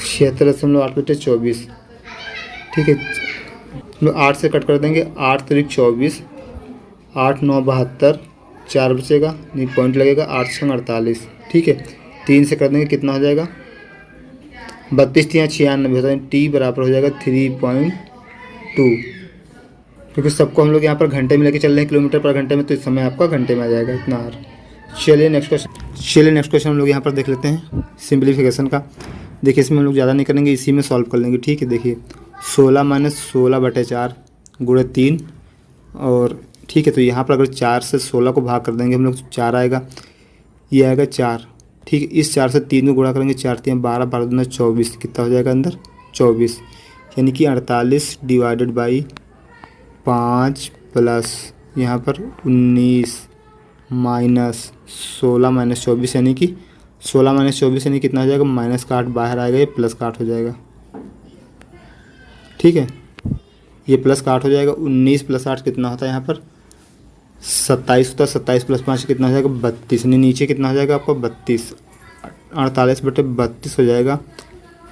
76.8/24। ठीक है, हम 8 से कट कर देंगे। 8 × 24 8 × 9 = 72, 4 बचेगा नहीं पॉइंट लगेगा। 8 × 6 = 48। ठीक है, 3 से कर देंगे कितना हो जाएगा 32 × 3 = 96 होता है। टी बराबर हो जाएगा 3.2, क्योंकि सबको हम लोग यहाँ पर घंटे में लेके चल रहे हैं किलोमीटर पर घंटे में, तो इस समय आपका घंटे में आ जाएगा इतना आर। चलिए नेक्स्ट क्वेश्चन हम लोग यहाँ पर देख लेते हैं सिंप्लीफिकेशन का। देखिए इसमें हम लोग ज़्यादा नहीं करेंगे, इसी में सॉल्व कर लेंगे। ठीक है, देखिए 16 - 16/4 × 3 और ठीक है, तो यहाँ पर अगर 4 से 16 को भाग कर देंगे हम लोग 4 आएगा, ये आएगा 4। ठीक है, इस 4 से 3 को गुणा करेंगे 4 × 3 = 12, 12 × 2 = 24, कितना हो जाएगा अंदर 24, यानी कि 48 / 5 प्लस यहाँ पर 19 माइनस 16 - 24 यानी कि 16 - 24 यानी कितना हो जाएगा माइनस का 8 बाहर आएगा, ये प्लस का 8 हो जाएगा। ठीक है, ये प्लस का 8 हो जाएगा। 19 + 8 कितना होता है यहाँ पर 27 होता है। 27 + 5 कितना हो जाएगा 32, यानी नीचे कितना हो जाएगा आपका 32, 48/32 हो जाएगा।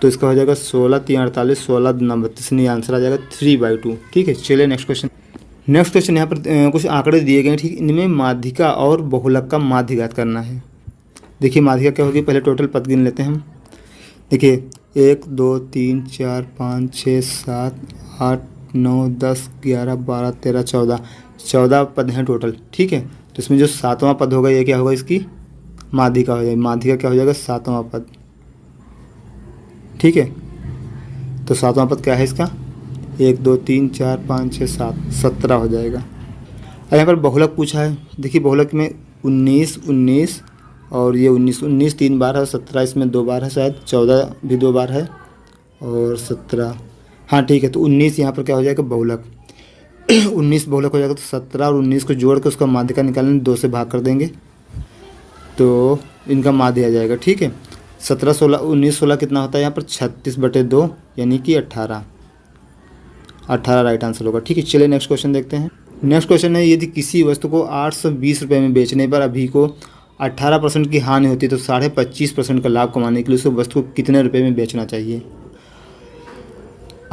तो इसका हो जाएगा 16 × 3 = 48, 16 × 9 = 32, नहीं आंसर आ जाएगा 3/2। ठीक है, चलिए नेक्स्ट क्वेश्चन यहाँ पर कुछ आंकड़े दिए गए हैं। ठीक, इनमें माध्यिका और बहुलक का माध्य ज्ञात करना है। देखिए माध्यिका क्या होगी, पहले टोटल पद गिन लेते हैं हम। देखिए 1 2 3 4 5 6 7 8 9 10 11 12 13 14 पद हैं टोटल। ठीक है, तो इसमें जो 7वां पद होगा ये क्या होगा, इसकी माध्यिका हो जाएगी। माध्यिका क्या हो जाएगा 7वां पद। ठीक है, तो 7वां पद क्या है इसका 1 2 3 4 5 6 7 17 हो जाएगा। और यहाँ पर बहुलक पूछा है। देखिए बहुलक में 19 और ये 19 3 बार है, 17 इसमें 2 बार है, शायद 14 भी 2 बार है और 17, हाँ ठीक है। तो 19 यहाँ पर क्या हो जाएगा बहुलक 19 बहुलक हो जाएगा। तो 17 और 19 को जोड़ के उसका माध्यिका निकालने 2 से भाग कर देंगे तो इनका माध्य आ जाएगा। ठीक है, 17 16 19 16 कितना होता है यहाँ पर 36/2 यानी कि 18 राइट आंसर होगा। ठीक है, चलिए नेक्स्ट क्वेश्चन देखते हैं। नेक्स्ट क्वेश्चन है, यदि किसी वस्तु को 820 रुपये में बेचने पर अभी को 18% की हानि होती है तो 25.5% का लाभ कमाने के लिए उस वस्तु को कितने रुपए में बेचना चाहिए।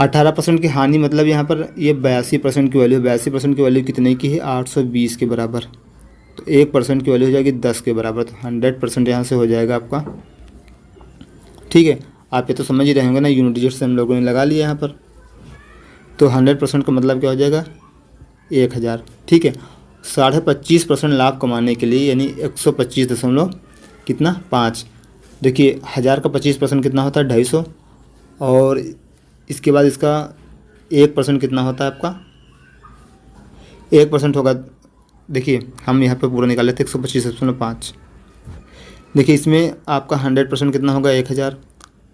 18% की हानि मतलब यहाँ पर ये 82% की वैल्यू, 82% की वैल्यू कितने की है 820 के बराबर, तो 1% की वैल्यू हो जाएगी 10 के बराबर, तो 100% यहाँ से हो जाएगा आपका। ठीक है, आप ये तो समझ ही रहे होंगे ना, यूनिट डिजिट से हम लोगों ने लगा लिया यहाँ पर। तो 100% का मतलब क्या हो जाएगा 1000। ठीक है, 25.5% लाभ कमाने के लिए यानी 125 दशमलव कितना 5। देखिए 1000 का 25% कितना होता है 250 और इसके बाद इसका 1% कितना होता है आपका 1% होगा। देखिए हम यहाँ पे पूरा निकाल लेते हैं 125.5। देखिए इसमें आपका 100% कितना होगा 1000,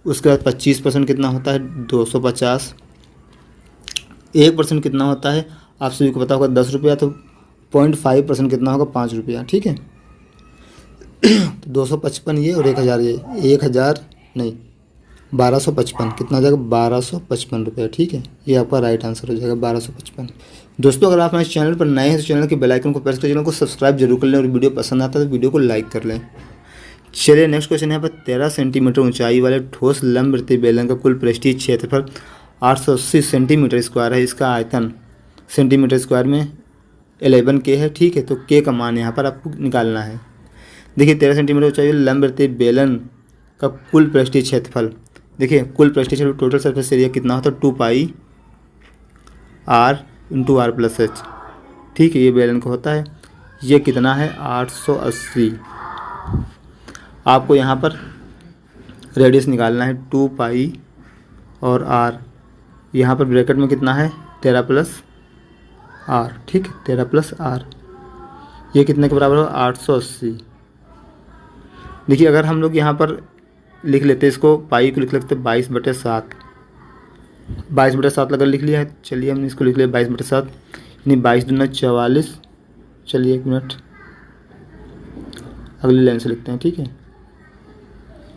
उसके बाद 25% कितना होता है 250, 1% कितना होता है आप सभी को पता होगा 10 रुपया, तो 0.5% कितना होगा 5 रुपया। ठीक है, तो 255 ये और 1000 ये, 1000 नहीं 1255 कितना हो जाएगा 1255 रुपये। ठीक है, ये आपका राइट आंसर हो जाएगा 1255। दोस्तों अगर आप हमारे चैनल पर नए हैं तो चैनल के बेल आइकन को प्रेस कर चैनल को सब्सक्राइब जरूर कर लें और वीडियो पसंद आता है तो वीडियो को लाइक कर लें। चलिए नेक्स्ट क्वेश्चन यहाँ पर 13 सेंटीमीटर ऊंचाई वाले ठोस लंबवृत्तीय बेलन का कुल पृष्ठीय क्षेत्रफल 880 सेंटीमीटर स्क्वायर है। इसका आयतन सेंटीमीटर स्क्वायर में 11K है। ठीक है, तो K का मान यहाँ पर आपको निकालना है। देखिए 13 सेंटीमीटर ऊंचाई वाले लंबवृत्तीय बेलन का कुल पृष्ठीय क्षेत्रफल, देखिए कुल प्रेस्टेशन टोटल सरफेस एरिया कितना होता है 2 pi r into r plus h. ठीक है, ये बेलन का होता है। ये कितना है 880। आपको यहाँ पर रेडियस निकालना है 2 पाई और आर, यहाँ पर ब्रैकेट में कितना है 13 प्लस आर। ठीक है, 13 प्लस आर, ये कितने के बराबर हो 880। देखिए अगर हम लोग यहाँ पर लिख लेते इसको, पाई को लिख लेते 22/7, 22/7 अगर लिख लिया है। चलिए हमने इसको लिख लिया 22/7, यानी 22 दूना 44। चलिए 1 मिनट, अगली लाइन से लिखते हैं। ठीक है,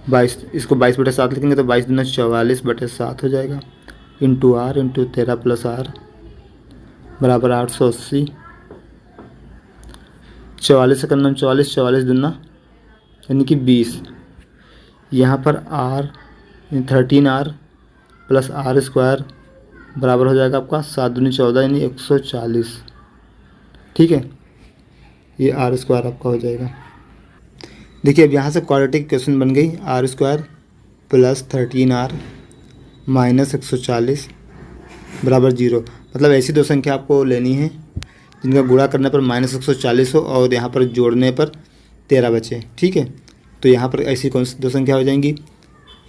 22, इसको 22/7 लिखेंगे तो 22 दूना 44/7 हो जाएगा, into R into 13 plus R बराबर 880। 44 से करना 44, 44 दूना यानी कि 20। यहाँ पर are 13R plus are square बराबर हो जाएगा आपका 7 दूनी 14 यानी 140। ठीक है, ये आर स्क्वायर आपका हो जाएगा। देखिए अब यहाँ से क्वाड्रेटिक इक्वेशन बन गई, are square plus 13R minus 140 बराबर 0। मतलब ऐसी दो संख्या आपको लेनी है जिनका गुणा करने पर माइनस 140 हो और यहाँ पर जोड़ने पर 13 बचे। ठीक है, तो यहाँ पर ऐसी कौन सी दो संख्या हो जाएंगी,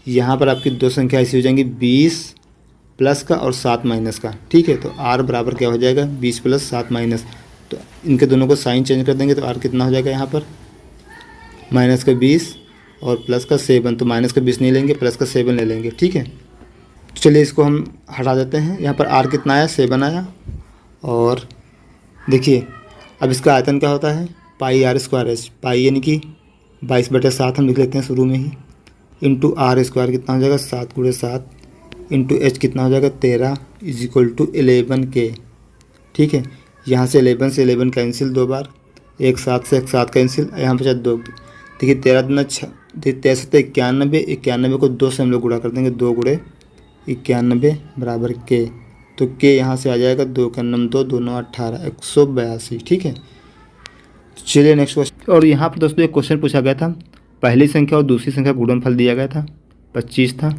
यहाँ पर आपकी दो संख्या ऐसी हो जाएंगी 20 प्लस का और 7 माइनस का। ठीक है, तो आर बराबर क्या हो जाएगा 20 प्लस 7 माइनस, तो इनके दोनों को साइन चेंज कर देंगे तो आर कितना हो जाएगा यहाँ पर माइनस का 20 और प्लस का 7, तो माइनस का 20 नहीं लेंगे, प्लस का 7 ले लेंगे। ठीक है, चलिए इसको हम हटा देते हैं। यहाँ पर आर कितना आया 7 आया। और देखिए अब इसका आयतन क्या होता है पाई आर स्क्वायर एच, पाई यानी कि 22/7 हम लिख लेते हैं शुरू में ही, इंटू आर स्क्वायर कितना हो जाएगा 7 × 7 इंटू एच कितना हो जाएगा 13 = 11K। ठीक है, यहाँ से 11 से 11 कैंसिल 2 बार, 1 7 से 1 7 कैंसिल, यहाँ पे 2। देखिए 13 दूना 6, 13 तो 91, 91 को 2 से हम लोग गुणा कर देंगे, 2 × 91 बराबर K। तो K यहाँ से आ जाएगा 2 × 9 2, 2 9 18, 182। ठीक है, चलिए नेक्स्ट क्वेश्चन। और यहाँ पर दोस्तों एक क्वेश्चन पूछा गया था, पहली संख्या और दूसरी संख्या गुणनफल दिया गया था 25 था।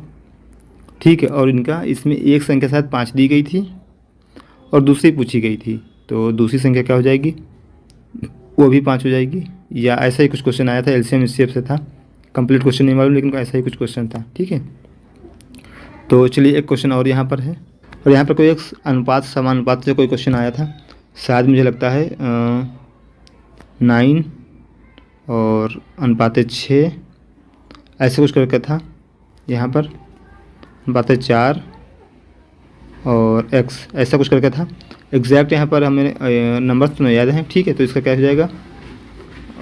ठीक है, और इनका इसमें एक संख्या शायद 5 दी गई थी और दूसरी पूछी गई थी, तो दूसरी संख्या क्या हो जाएगी वो भी 5 हो जाएगी, या ऐसा ही कुछ क्वेश्चन आया था, एलसीएम एचसीएफ से था। कंप्लीट क्वेश्चन नहीं मालूम लेकिन ऐसा ही कुछ क्वेश्चन था। ठीक है, तो चलिए एक क्वेश्चन और यहाँ पर है, और यहाँ पर कोई एक अनुपात समानुपात से कोई क्वेश्चन आया था, शायद मुझे लगता है 9 और अनुपात 6 ऐसे कुछ करके था। यहाँ पर अनुपात 4 और x ऐसा कुछ करके था। एग्जैक्ट यहाँ पर हमें नंबर तो नहीं याद है। ठीक है, तो इसका क्या हो जाएगा,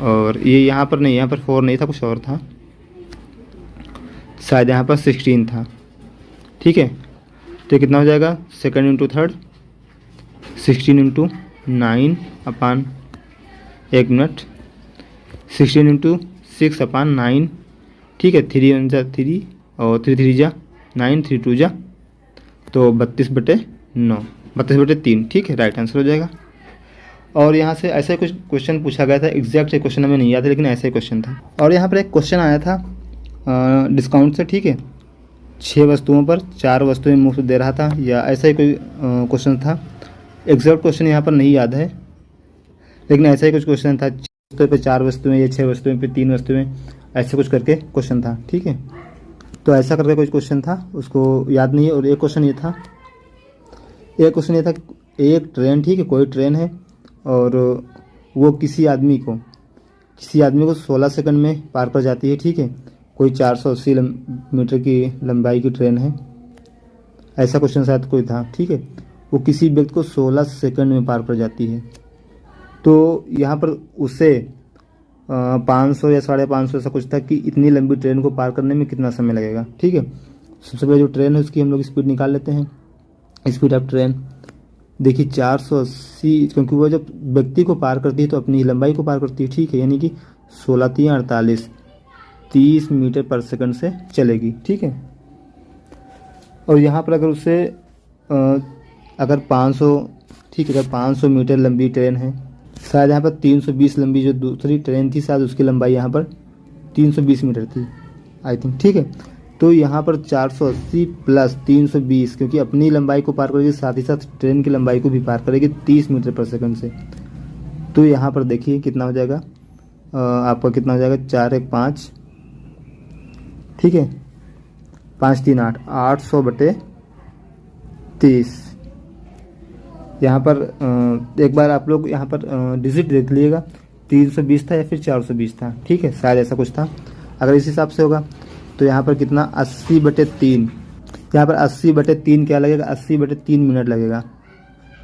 और ये यहाँ पर नहीं, यहाँ पर 4 नहीं था, कुछ और था, शायद यहाँ पर 16 था। ठीक है, तो कितना हो जाएगा 2 × 3 16 × 9 अपान 1 मिनट 16 × 6 अपान 9। ठीक है, 3 1 जा 3 और 3 3 जा 9, 3 2 जा, तो 32/9, 32/3। ठीक है, राइट आंसर हो जाएगा। और यहाँ से ऐसा ही कुछ क्वेश्चन पूछा गया था, एग्जैक्ट क्वेश्चन हमें नहीं याद है लेकिन ऐसा ही क्वेश्चन था। और यहाँ पर एक क्वेश्चन आया था डिस्काउंट से। ठीक है, 6 वस्तुओं पर 4 वस्तुएं मुफ्त दे रहा था, या ऐसा ही कोई क्वेश्चन था। एग्जैक्ट क्वेश्चन यहाँ पर नहीं याद है लेकिन ऐसा ही कुछ क्वेश्चन था, 6 वस्तुओं पर 4 वस्तुएं या 6 वस्तुओं पर 3 वस्तुएं, ऐसे कुछ करके क्वेश्चन था। ठीक है, तो ऐसा करके कुछ क्वेश्चन था, उसको याद नहीं है। और एक क्वेश्चन ये था, एक ट्रेन, ठीक है, कोई ट्रेन है और वो किसी आदमी को 16 सेकंड में पार कर जाती है। ठीक है, कोई 480 मीटर की लंबाई की ट्रेन है, ऐसा क्वेश्चन शायद कोई था। ठीक है, वो किसी व्यक्ति को 16 सेकंड में पार कर जाती है, तो यहाँ पर उसे 500 या 550 ऐसा कुछ था कि इतनी लंबी ट्रेन को पार करने में कितना समय लगेगा। ठीक है, सबसे पहले जो ट्रेन है उसकी हम लोग स्पीड निकाल लेते हैं, स्पीड ऑफ ट्रेन। देखिए 480, क्योंकि वो जब व्यक्ति को पार करती है तो अपनी लंबाई को पार करती है। ठीक है, यानी कि 16 × 3 = 48, 30 मीटर पर सेकंड से चलेगी। ठीक है, और यहाँ पर अगर उसे अगर 500, ठीक है, अगर 500 मीटर लंबी ट्रेन है, शायद यहाँ पर 320 लंबी जो दूसरी ट्रेन थी, शायद उसकी लंबाई यहाँ पर 320 मीटर थी आई थिंक। ठीक है, तो यहाँ पर 480 प्लस 320, क्योंकि अपनी लंबाई को पार करेगी साथ ही साथ ट्रेन की लंबाई को भी पार करेगी 30 मीटर पर सेकंड से। तो यहाँ पर देखिए कितना हो जाएगा, आपका कितना हो जाएगा, 4 1 5, ठीक है, 5 3 8, 800/30। यहाँ पर एक बार आप लोग यहाँ पर डिजिट देख लीजिएगा, 320 था या फिर 420 था, ठीक है, शायद ऐसा कुछ था। अगर इस हिसाब से होगा तो यहाँ पर कितना, 80/3, यहाँ पर 80/3 क्या लगेगा, 80/3 मिनट लगेगा,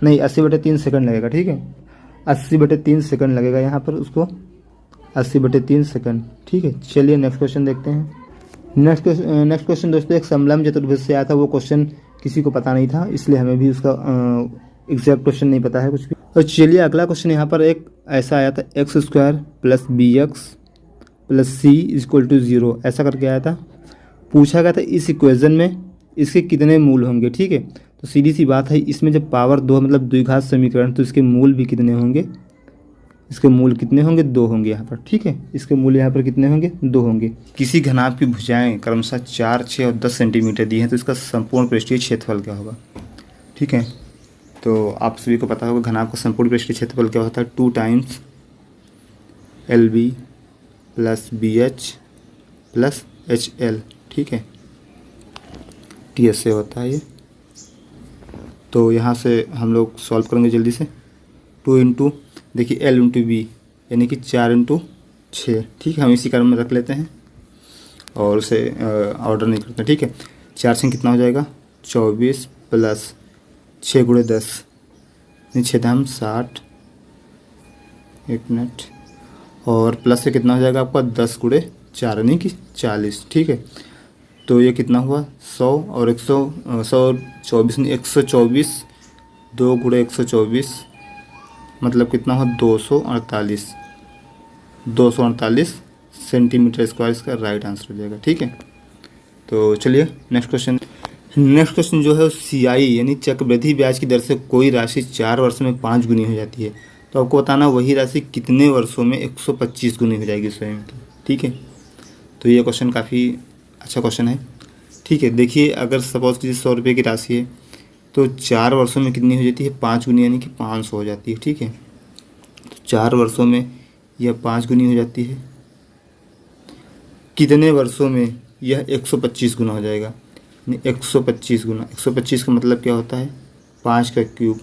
नहीं 80/3 सेकंड लगेगा, ठीक है, 80/3 सेकंड लगेगा यहाँ पर उसको, 80/3 सेकंड, ठीक है। चलिए नेक्स्ट क्वेश्चन देखते हैं। नेक्स्ट क्वेश्चन दोस्तों एक समलम चतुर्भुज से आया था, वो क्वेश्चन किसी को पता नहीं था, इसलिए हमें भी उसका एग्जैक्ट क्वेश्चन नहीं पता है कुछ भी। और चलिए अगला क्वेश्चन यहाँ पर एक ऐसा आया था, x² + bx + c = 0, ऐसा करके आया था। पूछा गया था इस इक्वेशन में इसके कितने मूल होंगे, ठीक है। तो सीधी सी बात है, इसमें जब पावर 2 मतलब द्विघात समीकरण, तो इसके मूल भी कितने होंगे, इसके मूल कितने होंगे, 2 होंगे यहाँ पर, ठीक है। इसके मूल यहाँ पर कितने होंगे, 2 होंगे। किसी घनाभ की भुजाएं क्रमशः 4, 6 और 10 सेंटीमीटर दी हैं, तो इसका संपूर्ण पृष्ठीय क्षेत्रफल क्या होगा, ठीक है। तो आप सभी को पता होगा घनाभ का संपूर्ण पृष्ठीय क्षेत्रफल क्या होता है, 2 टाइम्स LB + BH + HL, ठीक है, TS से होता है ये। तो यहाँ से हम लोग सॉल्व करेंगे जल्दी से। 2 इंटू देखिए L इंटू B यानी कि 4 इंटू 6, ठीक है, हम इसी क्रम में रख लेते हैं और उसे ऑर्डर नहीं करते, ठीक है। 4 से कितना हो जाएगा, 24 + 6 × 10 6 दाम 60, 1 मिनट, और प्लस से कितना हो जाएगा आपका 10 × 4 यानी कि 40, ठीक है। तो ये कितना हुआ, 100 और 124 नहीं 124, 2 × 124 मतलब कितना हुआ, 248 सेंटीमीटर स्क्वायर इसका राइट आंसर हो जाएगा, ठीक है। तो चलिए नेक्स्ट क्वेश्चन जो है CI यानी चक्रवृद्धि ब्याज की दर से कोई राशि 4 वर्ष में 5 गुनी हो जाती है, तो आपको बताना वही राशि कितने वर्षों में 125 गुनी हो जाएगी स्वयं की, ठीक है। तो ये क्वेश्चन काफ़ी अच्छा क्वेश्चन है, ठीक है। देखिए अगर सपोज कीजिए 100 रुपये की राशि है, तो 4 वर्षों में कितनी हो जाती है, 5 गुनी यानी कि 500 हो जाती है, ठीक है। तो 4 वर्षों में यह 5 गुनी हो जाती है, कितने वर्षों में यह 125 गुना हो जाएगा, 125 गुना, 125 का मतलब क्या होता है, 5 का क्यूब।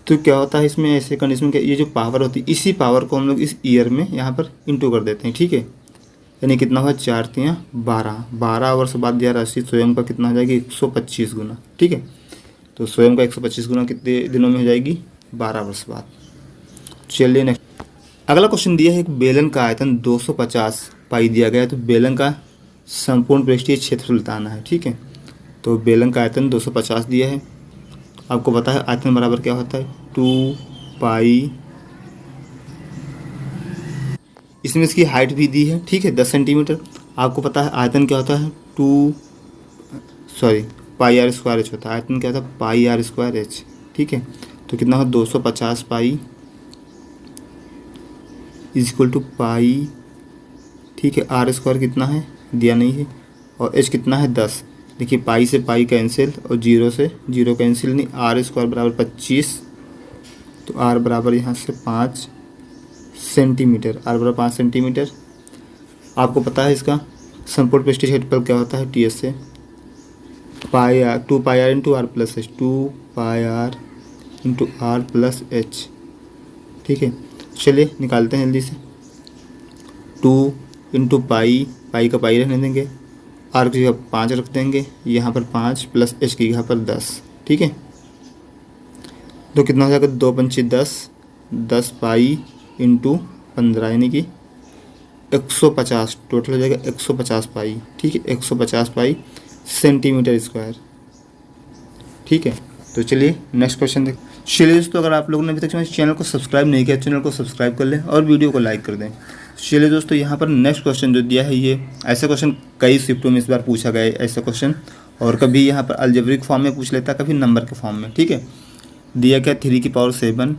तो क्या होता है इसमें ऐसे कंडीशन में, ये जो पावर होती है इसी पावर को हम लोग इस ईयर में यहाँ पर इंटू कर देते हैं, ठीक है। यानी कितना हुआ, 4 × 12 वर्ष बाद यह राशि स्वयं का कितना हो जाएगी, 125 गुना, ठीक है। तो स्वयं का 125 गुना कितने दिनों में हो जाएगी, 12 वर्ष बाद। चलिए नेक्स्ट अगला क्वेश्चन दिया है, एक बेलन का आयतन 250 पाई दिया गया है, तो बेलन का संपूर्ण पृष्ठीय क्षेत्रफल बताना है, ठीक है। तो बेलन का आयतन 250 दिया है, आपको पता है आयतन बराबर क्या होता है, 2 पाई, इसमें इसकी हाइट भी दी है, ठीक है, 10 सेंटीमीटर। आपको पता है आयतन क्या होता है, पाई r स्क्वायर h होता है, आयतन क्या होता है, पाई r स्क्वायर h, ठीक है। तो कितना हो, 250 पाई = पाई, ठीक है, r स्क्वायर कितना है दिया नहीं है, और h कितना है 10। देखिए पाई से पाई कैंसिल और 0 से 0 कैंसिल, नहीं, r स्क्वायर बराबर 25, तो r बराबर यहाँ से 5 सेंटीमीटर, r बराबर 5 सेंटीमीटर। आपको पता है इसका संपूर्ण पृष्ठीय क्षेत्रफल क्या होता है, TS से 2 पाई r × r + h, 2 पाई r × r + h, ठीक है। चलिए निकालते हैं जल्दी से, 2 × पाई का पाई रहने देंगे, r की जगह 5 रख देंगे, यहाँ पर 5 + h की जगह पर 10, ठीक है। तो कितना हो जाएगा, 2 × 5 = 10 पाई × 15 यानी कि 150, टोटल हो जाएगा 150 पाई, ठीक है, 150 पाई सेंटीमीटर स्क्वायर, ठीक है। तो चलिए नेक्स्ट क्वेश्चन देख। चलिए दोस्तों अगर आप लोगों ने अभी तक मेरे चैनल को सब्सक्राइब नहीं किया, चैनल को सब्सक्राइब कर लें और वीडियो को लाइक कर दें। चलिए दोस्तों यहाँ पर नेक्स्ट क्वेश्चन जो दिया है, ये ऐसा क्वेश्चन कई शिफ्टों में इस बार पूछा गया है ऐसा क्वेश्चन, और कभी यहाँ पर अलजेब्रिक फॉर्म में पूछ लेता है, कभी नंबर के फॉर्म में, ठीक है। दिया क्या, 3 की पावर 7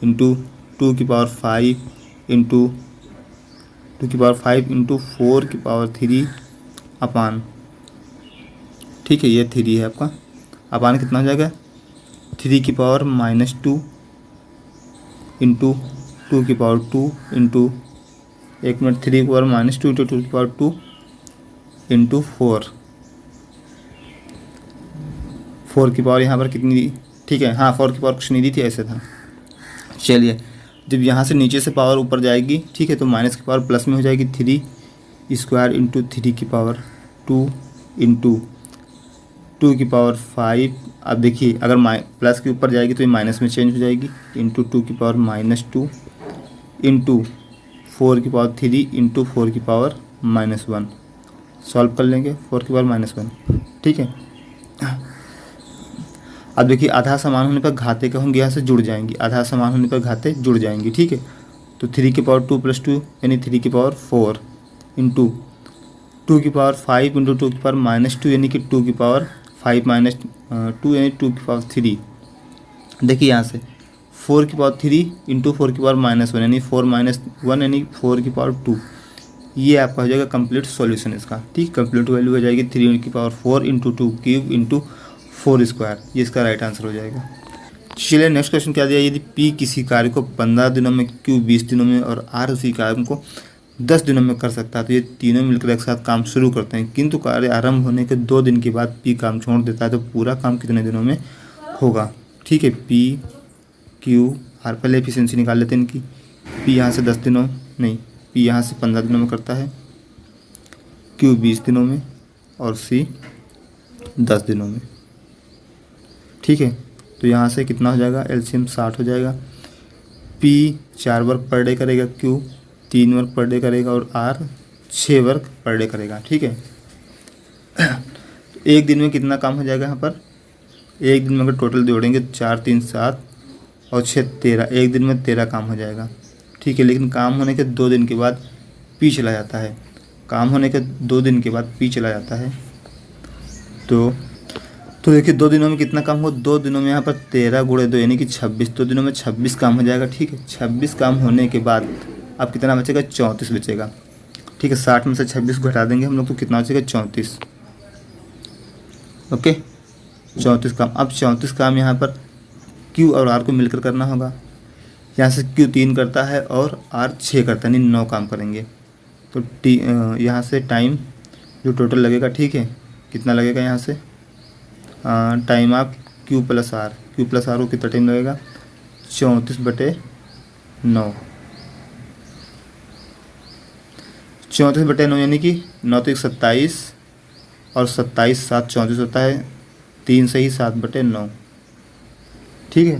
× 2 की पावर 5 × 4 की पावर 3 / ठीक है, ये 3 है आपका। अब आने कितना हो जाएगा, 3 की पावर -2 इंटू 2 की पावर 2 इंटू 1 मिनट 3 की पावर -2 इंटू 2 की पावर 2 इंटू 4 की पावर यहाँ पर कितनी दी, ठीक है, हाँ 4 की पावर कुछ नहीं दी थी, ऐसे था। चलिए, जब यहाँ से नीचे से पावर ऊपर जाएगी, ठीक है, तो माइनस की पावर प्लस में हो जाएगी, 3² इंटू 3 की पावर 2 इंटू 2 की पावर 5। अब देखिए, अगर प्लस के ऊपर जाएगी तो ये माइनस में चेंज हो जाएगी, इंटू 2 की पावर -2 इंटू 4 की पावर 3 इंटू 4 की पावर -1। सॉल्व कर लेंगे, 4 की पावर -1, ठीक है। अब देखिए, आधा समान होने पर घाते का होंगे, यहाँ से जुड़ जाएंगी, आधा समान होने पर घाते जुड़ जाएंगी, ठीक है। तो 3 की पावर 2 + 2 यानी 3 की पावर 4 इंटू 2 की पावर 5 इंटू 2 की पावर -2 यानी कि 2 की पावर 5 - 2 यानी 2 की पावर 3। देखिए यहाँ से 4 की पावर 3 इंटू 4 की पावर -1 यानी 4 - 1 यानी 4 की पावर 2। ये आपका हो जाएगा कंप्लीट सॉल्यूशन इसका, ठीक। कंप्लीट वैल्यू हो जाएगी 3 की power 4 into 2 cube into 4 square. ये इसका राइट आंसर हो जाएगा। चलिए नेक्स्ट क्वेश्चन क्या दिया, यदि P किसी कार्य को 15 दिनों में, Q 20 दिनों में और R उसी कार्य को 10 दिनों में कर सकता है, तो ये तीनों मिलकर एक साथ काम शुरू करते हैं, किंतु कार्य आरंभ होने के 2 दिन के बाद P काम छोड़ देता है, तो पूरा काम कितने दिनों में होगा, ठीक है। P Q R, पहले एफिशिएंसी निकाल लेते हैं इनकी। P यहाँ से 10 दिनों नहीं, P यहाँ से 15 दिनों में करता है, Q 20 दिनों में और C 10 दिनों में, ठीक है। तो यहाँ से कितना हो जाएगा, एलसीएम 60 हो जाएगा। P 4 वर्क पर डे करेगा, Q 3 वर्क पर डे करेगा और R 6 वर्क पर डे करेगा, ठीक है। एक दिन में कितना काम हो जाएगा यहाँ पर, एक दिन में अगर टोटल जोड़ेंगे 4 3 7 और 6 13, एक दिन में 13 काम हो जाएगा, ठीक है। लेकिन काम होने के 2 दिन के बाद P चला जाता है, काम होने के 2 दिन के बाद P चला जाता है। तो देखिए 2 दिनों में कितना काम हो, 2 दिनों में यहाँ पर 13 × 2 यानी कि 26, 2 दिनों में 26 काम हो जाएगा, ठीक है। 26 काम होने के बाद अब कितना बचेगा, 34 बचेगा, ठीक है। 60 में से 26 घटा देंगे हम लोग तो कितना बचेगा, 34, ओके। 34 काम। अब 34 काम यहाँ पर Q और R को मिलकर करना होगा। यहाँ से Q 3 करता है और R 6 करता है, यानी 9 काम करेंगे। तो यहाँ से टाइम जो टोटल लगेगा, ठीक है, कितना लगेगा यहाँ से टाइम आप Q + R को कितना टाइम लगेगा, 34/9, 34/9 यानी कि 9 तो 27 और 27 7 34 होता है, 3 से ही 7/9, ठीक है।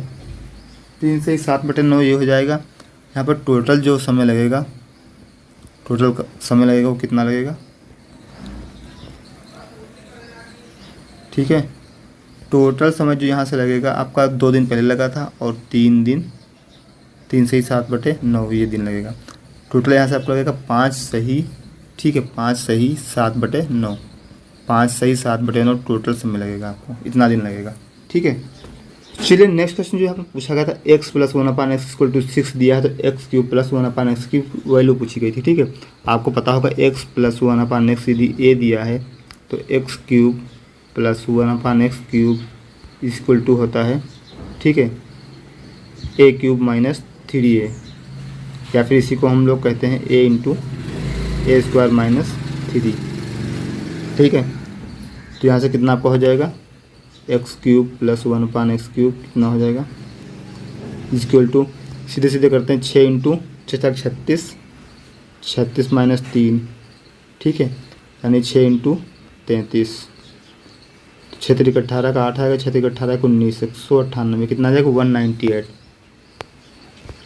3 से ही 7/9 ये हो जाएगा। यहाँ पर टोटल जो समय लगेगा, टोटल समय लगेगा वो कितना लगेगा, ठीक है। टोटल समय जो यहाँ से लगेगा आपका 2 दिन पहले लगा था और 3 दिन, 3 से ही 7/9 ये दिन लगेगा। टोटल यहाँ से आपको लगेगा 5 सही, ठीक है, 5 सही 7/9, 5 सही 7/9 टोटल समय लगेगा आपको, इतना दिन लगेगा, ठीक है। चलिए नेक्स्ट क्वेश्चन जो यहाँ पर पूछा गया था, x + 1/x = 6 दिया है, तो x³ + 1/x की वैल्यू पूछी गई थी, ठीक है। आपको पता होगा x + 1/x यदि a दिया है तो x³ + 1/x³ = होता है, ठीक है, a³ - 3a, या फिर इसी को हम लोग कहते हैं a × a² - 3, ठीक है। तो यहाँ से कितना आपका हो जाएगा, x³ + 1/x³ कितना हो जाएगा, = सीधे सीधे करते हैं 6 × 6 = 36, 36 - 3, ठीक है, यानी 6 × 33, 6 × 3 = 18 का 8 आएगा, 6 × 18 = 19, 198, कितना आ जाएगा, 198,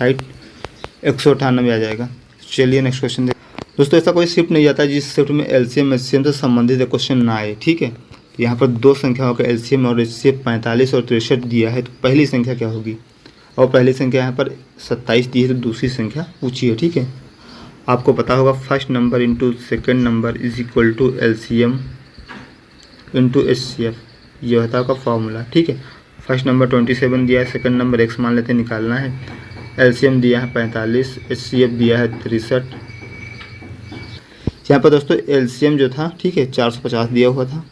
राइट, 198 आ जाएगा। चलिए नेक्स्ट क्वेश्चन देखिए दोस्तों। ऐसा कोई शिफ्ट नहीं जाता जिस शिफ्ट में एलसीएम एचसीएम से संबंधित क्वेश्चन ना आए, ठीक है। तो यहाँ पर 2 संख्याओं का एलसीएम और एचसीएम 45 और 63 दिया है, तो पहली संख्या क्या होगी, और पहली संख्या यहाँ पर 27 दी है, तो दूसरी संख्या पूछी है, ठीक है। आपको पता होगा first number into second number = LCM into HCF, ये होता है आपका फॉर्मूला, ठीक है। फर्स्ट नंबर 27 दिया है, सेकंड नंबर x मान लेते हैं, निकालना है। एलसीएम दिया है 45, एचसीएफ दिया है 63। यहाँ पर दोस्तों एलसीएम जो था, ठीक है, 450 दिया हुआ था,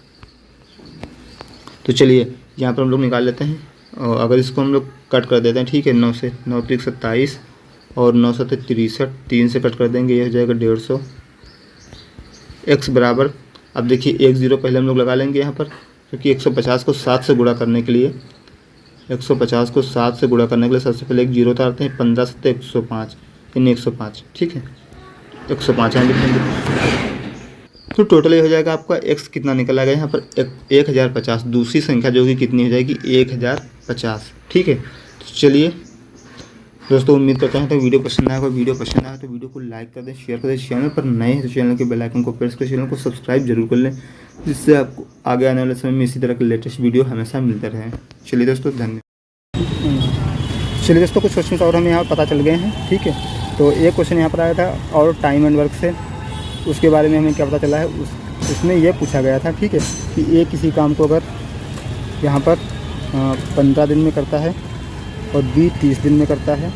तो चलिए यहाँ पर हम लोग निकाल लेते हैं। और अगर इसको हम लोग कट कर देते हैं, ठीक है, 9 से 9 त्रिक 27 और 9 7 63, 3 से कट कर देंगे, ये हो जाएगा 150। x बराबर, अब देखिए 1 0 पहले हम लोग लगा लेंगे यहाँ पर, क्योंकि 150 को 7 से गुणा करने के लिए 150 को 7 से गुणा करने के लिए सबसे पहले एक जीरो उतारते हैं। 15 7 105, यानी 105, ठीक है, 105 यहाँ लिख लेंगे। तो टोटल ये हो जाएगा आपका x कितना निकल आएगा यहाँ पर 1050। दूसरी संख्या जो कि कितनी हो जाएगी 1050, ठीक है। तो चलिए दोस्तों, उम्मीद करता हूँ तो वीडियो पसंद आया होगा। वीडियो पसंद आया तो वीडियो को लाइक कर दें, शेयर कर दें। चैनल पर नए हैं तो चैनल के बेल आइकन को प्रेस कर चैनल को सब्सक्राइब जरूर कर लें, जिससे आपको आगे आने वाले समय में इसी तरह के लेटेस्ट वीडियो हमेशा मिलते रहें। चलिए दोस्तों, धन्यवाद। चलिए दोस्तों, कुछ क्वेश्चन और हमें यहाँ पता चल गए हैं, ठीक है। तो एक क्वेश्चन यहाँ पर आया था और टाइम एंड वर्क से, उसके बारे में हमें क्या पता चला है, उसमें ये पूछा गया था, ठीक है, कि ए किसी काम को अगर यहाँ पर 15 दिन में करता है और बी 30 दिन में करता है,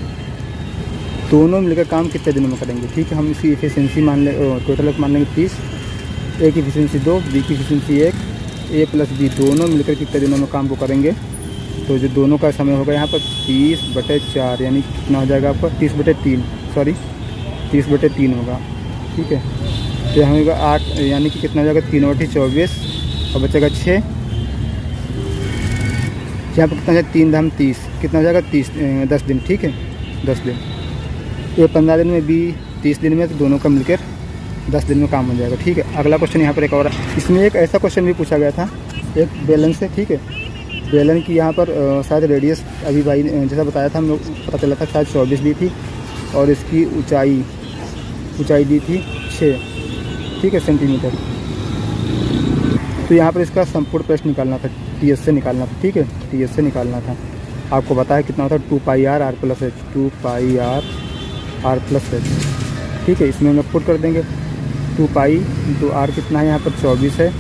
दोनों मिलकर काम कितने दिनों में करेंगे, ठीक है। हम इसकी एफिशिएंसी मान लें, टोटल मान लेंगे 30, ए की एफिशिएंसी 2, बी की एफिशिएंसी 1, ए प्लस बी दोनों मिलकर कितने दिनों में काम को करेंगे। तो जो दोनों का समय होगा यहाँ पर 30/4, यानी कितना हो जाएगा आपका 30/3 होगा, ठीक है। तो यहाँ होगा 8, यानी कि कितना हो जाएगा 3/24 और बचेगा 6। यहाँ पर कितना हो जाएगा 3 धाम 30, कितना हो जाएगा 10 दिन, ठीक है, 10 दिन। ये 15 दिन में, बी 30 दिन में, तो दोनों का मिलकर 10 दिन में काम हो जाएगा, ठीक है। अगला क्वेश्चन यहाँ पर एक और, इसमें एक ऐसा क्वेश्चन भी पूछा गया था, एक बेलन से, ठीक है। बेलन की यहाँ पर शायद रेडियस अभी भाई जैसा बताया था हम लोग, पता चला था शायद 24 दी थी, और इसकी ऊंचाई दी थी 6, ठीक है, सेंटीमीटर। तो यहाँ पर इसका संपूर्ण प्रश्न निकालना था, टीएस से निकालना था, ठीक है, टीएस से निकालना था। आपको बताया कितना होता है 2πr r + h, 2πr r + h, ठीक है। इसमें हम लोग पुट कर देंगे 2π × r कितना है यहाँ पर 24 है,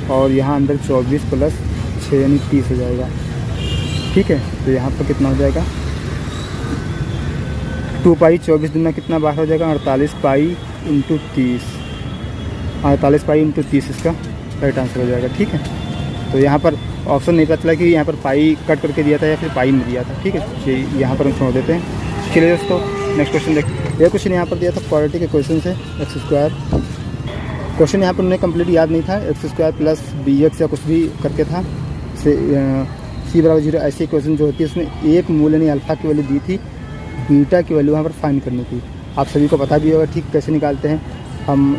और यहाँ अंदर 24 + 6 यानी 30 हो जाएगा, ठीक है। तो यहाँ पर कितना हो जाएगा 2π 24 दिन में कितना बाहर हो जाएगा 48π × 30, 48π × 30 इसका राइट आंसर हो जाएगा, ठीक है। तो यहाँ पर ऑप्शन नहीं पता चला कि यहाँ पर पाई कट करके दिया था या फिर पाई में दिया था, ठीक है। यहाँ पर हम छोड़ देते हैं। चलिए दोस्तों, नेक्स्ट क्वेश्चन देखते। यह क्वेश्चन यहाँ पर दिया था क्वाड्रेटिक इक्वेशन से, x²। क्वेश्चन यहाँ पर उन्हें कंप्लीट याद नहीं था, x² + bx या कुछ भी करके था, से c = 0 ऐसी इक्वेशन जो होती है उसमें एक मूल यानी अल्फ़ा की वैल्यू दी थी, बीटा की वैल्यू वहाँ पर फाइंड करनी थी। आप सभी को पता भी होगा, ठीक, कैसे निकालते हैं। हम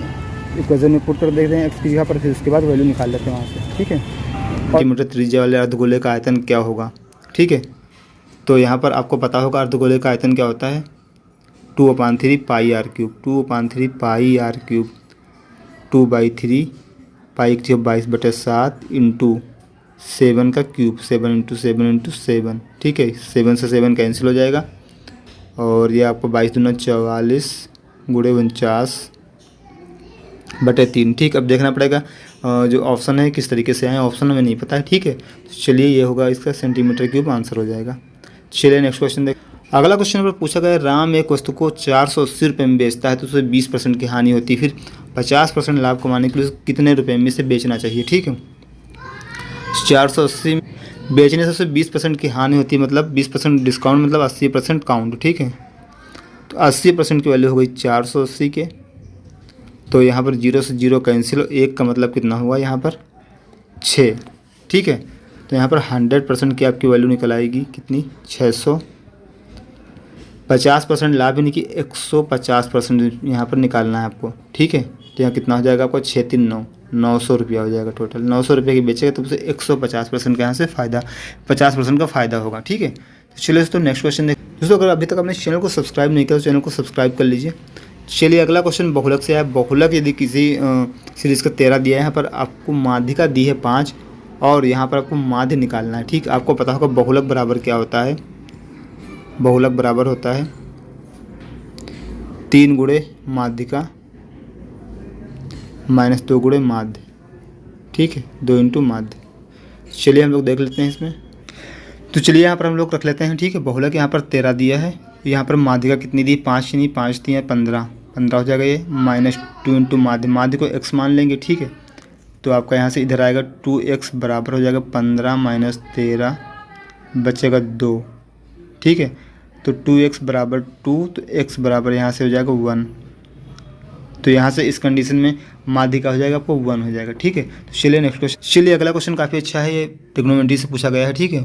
इक्वेशन में पुट कर देखते हैं x की जगह पर, फिर उसके बाद वैल्यू निकाल लेते हैं वहाँ से, ठीक है। सेंटीमीटर त्रिज्या वाले अर्धगोले का आयतन क्या होगा, ठीक है। तो यहाँ पर आपको पता होगा अर्धगोले का आयतन क्या होता है, 2/3 πr³, 2/3 πr³, 2/3 पाई 22/7 × 7 का क्यूब, 7 × 7 × 7, ठीक है। 7 से 7 कैंसिल हो जाएगा, और ये आपको 22 दूना 44 × 49/3, ठीक। अब देखना पड़ेगा जो ऑप्शन है किस तरीके से आए, ऑप्शन हमें नहीं पता है, ठीक है। तो चलिए, ये होगा इसका सेंटीमीटर³ आंसर हो जाएगा। चलिए नेक्स्ट क्वेश्चन देख। अगला क्वेश्चन पर पूछा गया, राम एक वस्तु को 480 रुपये में बेचता है तो उसे 20% की हानि होती है, फिर 50% लाभ कमाने के लिए कितने रुपये में से बेचना चाहिए, ठीक है। 480 बेचने से उसे 20% की हानि होती है, मतलब 20% डिस्काउंट, मतलब 80% काउंट, ठीक है। तो 80% की वैल्यू हो गई 480 के, तो यहाँ पर 0 से 0 कैंसिल, 1 का मतलब कितना हुआ यहाँ पर 6, ठीक है। तो यहाँ पर 100% की आपकी वैल्यू निकल आएगी कितनी 600। 50% लाभ यानी कि 150% यहाँ पर निकालना है आपको, ठीक है। तो यहाँ कितना हो जाएगा आपको 6 3 9, 900 रुपया हो जाएगा टोटल। 900 रुपये की बेचेगा तो उसे 150% का यहाँ से फ़ायदा, 50% का फ़ायदा होगा, ठीक है। तो चलिए दोस्तों, नेक्स्ट क्वेश्चन देख। दोस्तों, अगर अभी तक आपने चैनल को सब्सक्राइब नहीं किया तो चैनल को सब्सक्राइब कर लीजिए। चलिए अगला क्वेश्चन बहुलक से है। बहुलक यदि किसी सीरीज़ का 13 दिया है, यहाँ पर आपको माध्यिका दी है 5, और यहाँ पर आपको माध्य निकालना है, ठीक। आपको पता होगा बहुलक बराबर क्या होता है, बहुलक बराबर होता है 3 × माध्यिका -2 × माध्य, ठीक है, 2 × माध्य। चलिए हम लोग देख लेते हैं इसमें। तो चलिए यहाँ पर हम लोग रख लेते हैं, ठीक है। बहुलक यहाँ पर 13 दिया है, यहाँ पर माध्यिका कितनी दी 5 नहीं, 5 दी है 15 हो जाएगा ये, -2 × माध्य, माध्य को x मान लेंगे, ठीक है। तो आपका यहाँ से इधर आएगा 2x बराबर हो जाएगा 15 माइनस 13 बचेगा 2, ठीक है। तो 2x बराबर 2, तो x बराबर यहाँ से हो जाएगा 1। तो यहाँ से इस कंडीशन में माध्य का हो जाएगा आपको 1 हो जाएगा, ठीक है। तो चलिए नेक्स्ट क्वेश्चन। चलिए अगला क्वेश्चन काफ़ी अच्छा है, ये ट्रिग्नोमेट्री से पूछा गया है, ठीक है।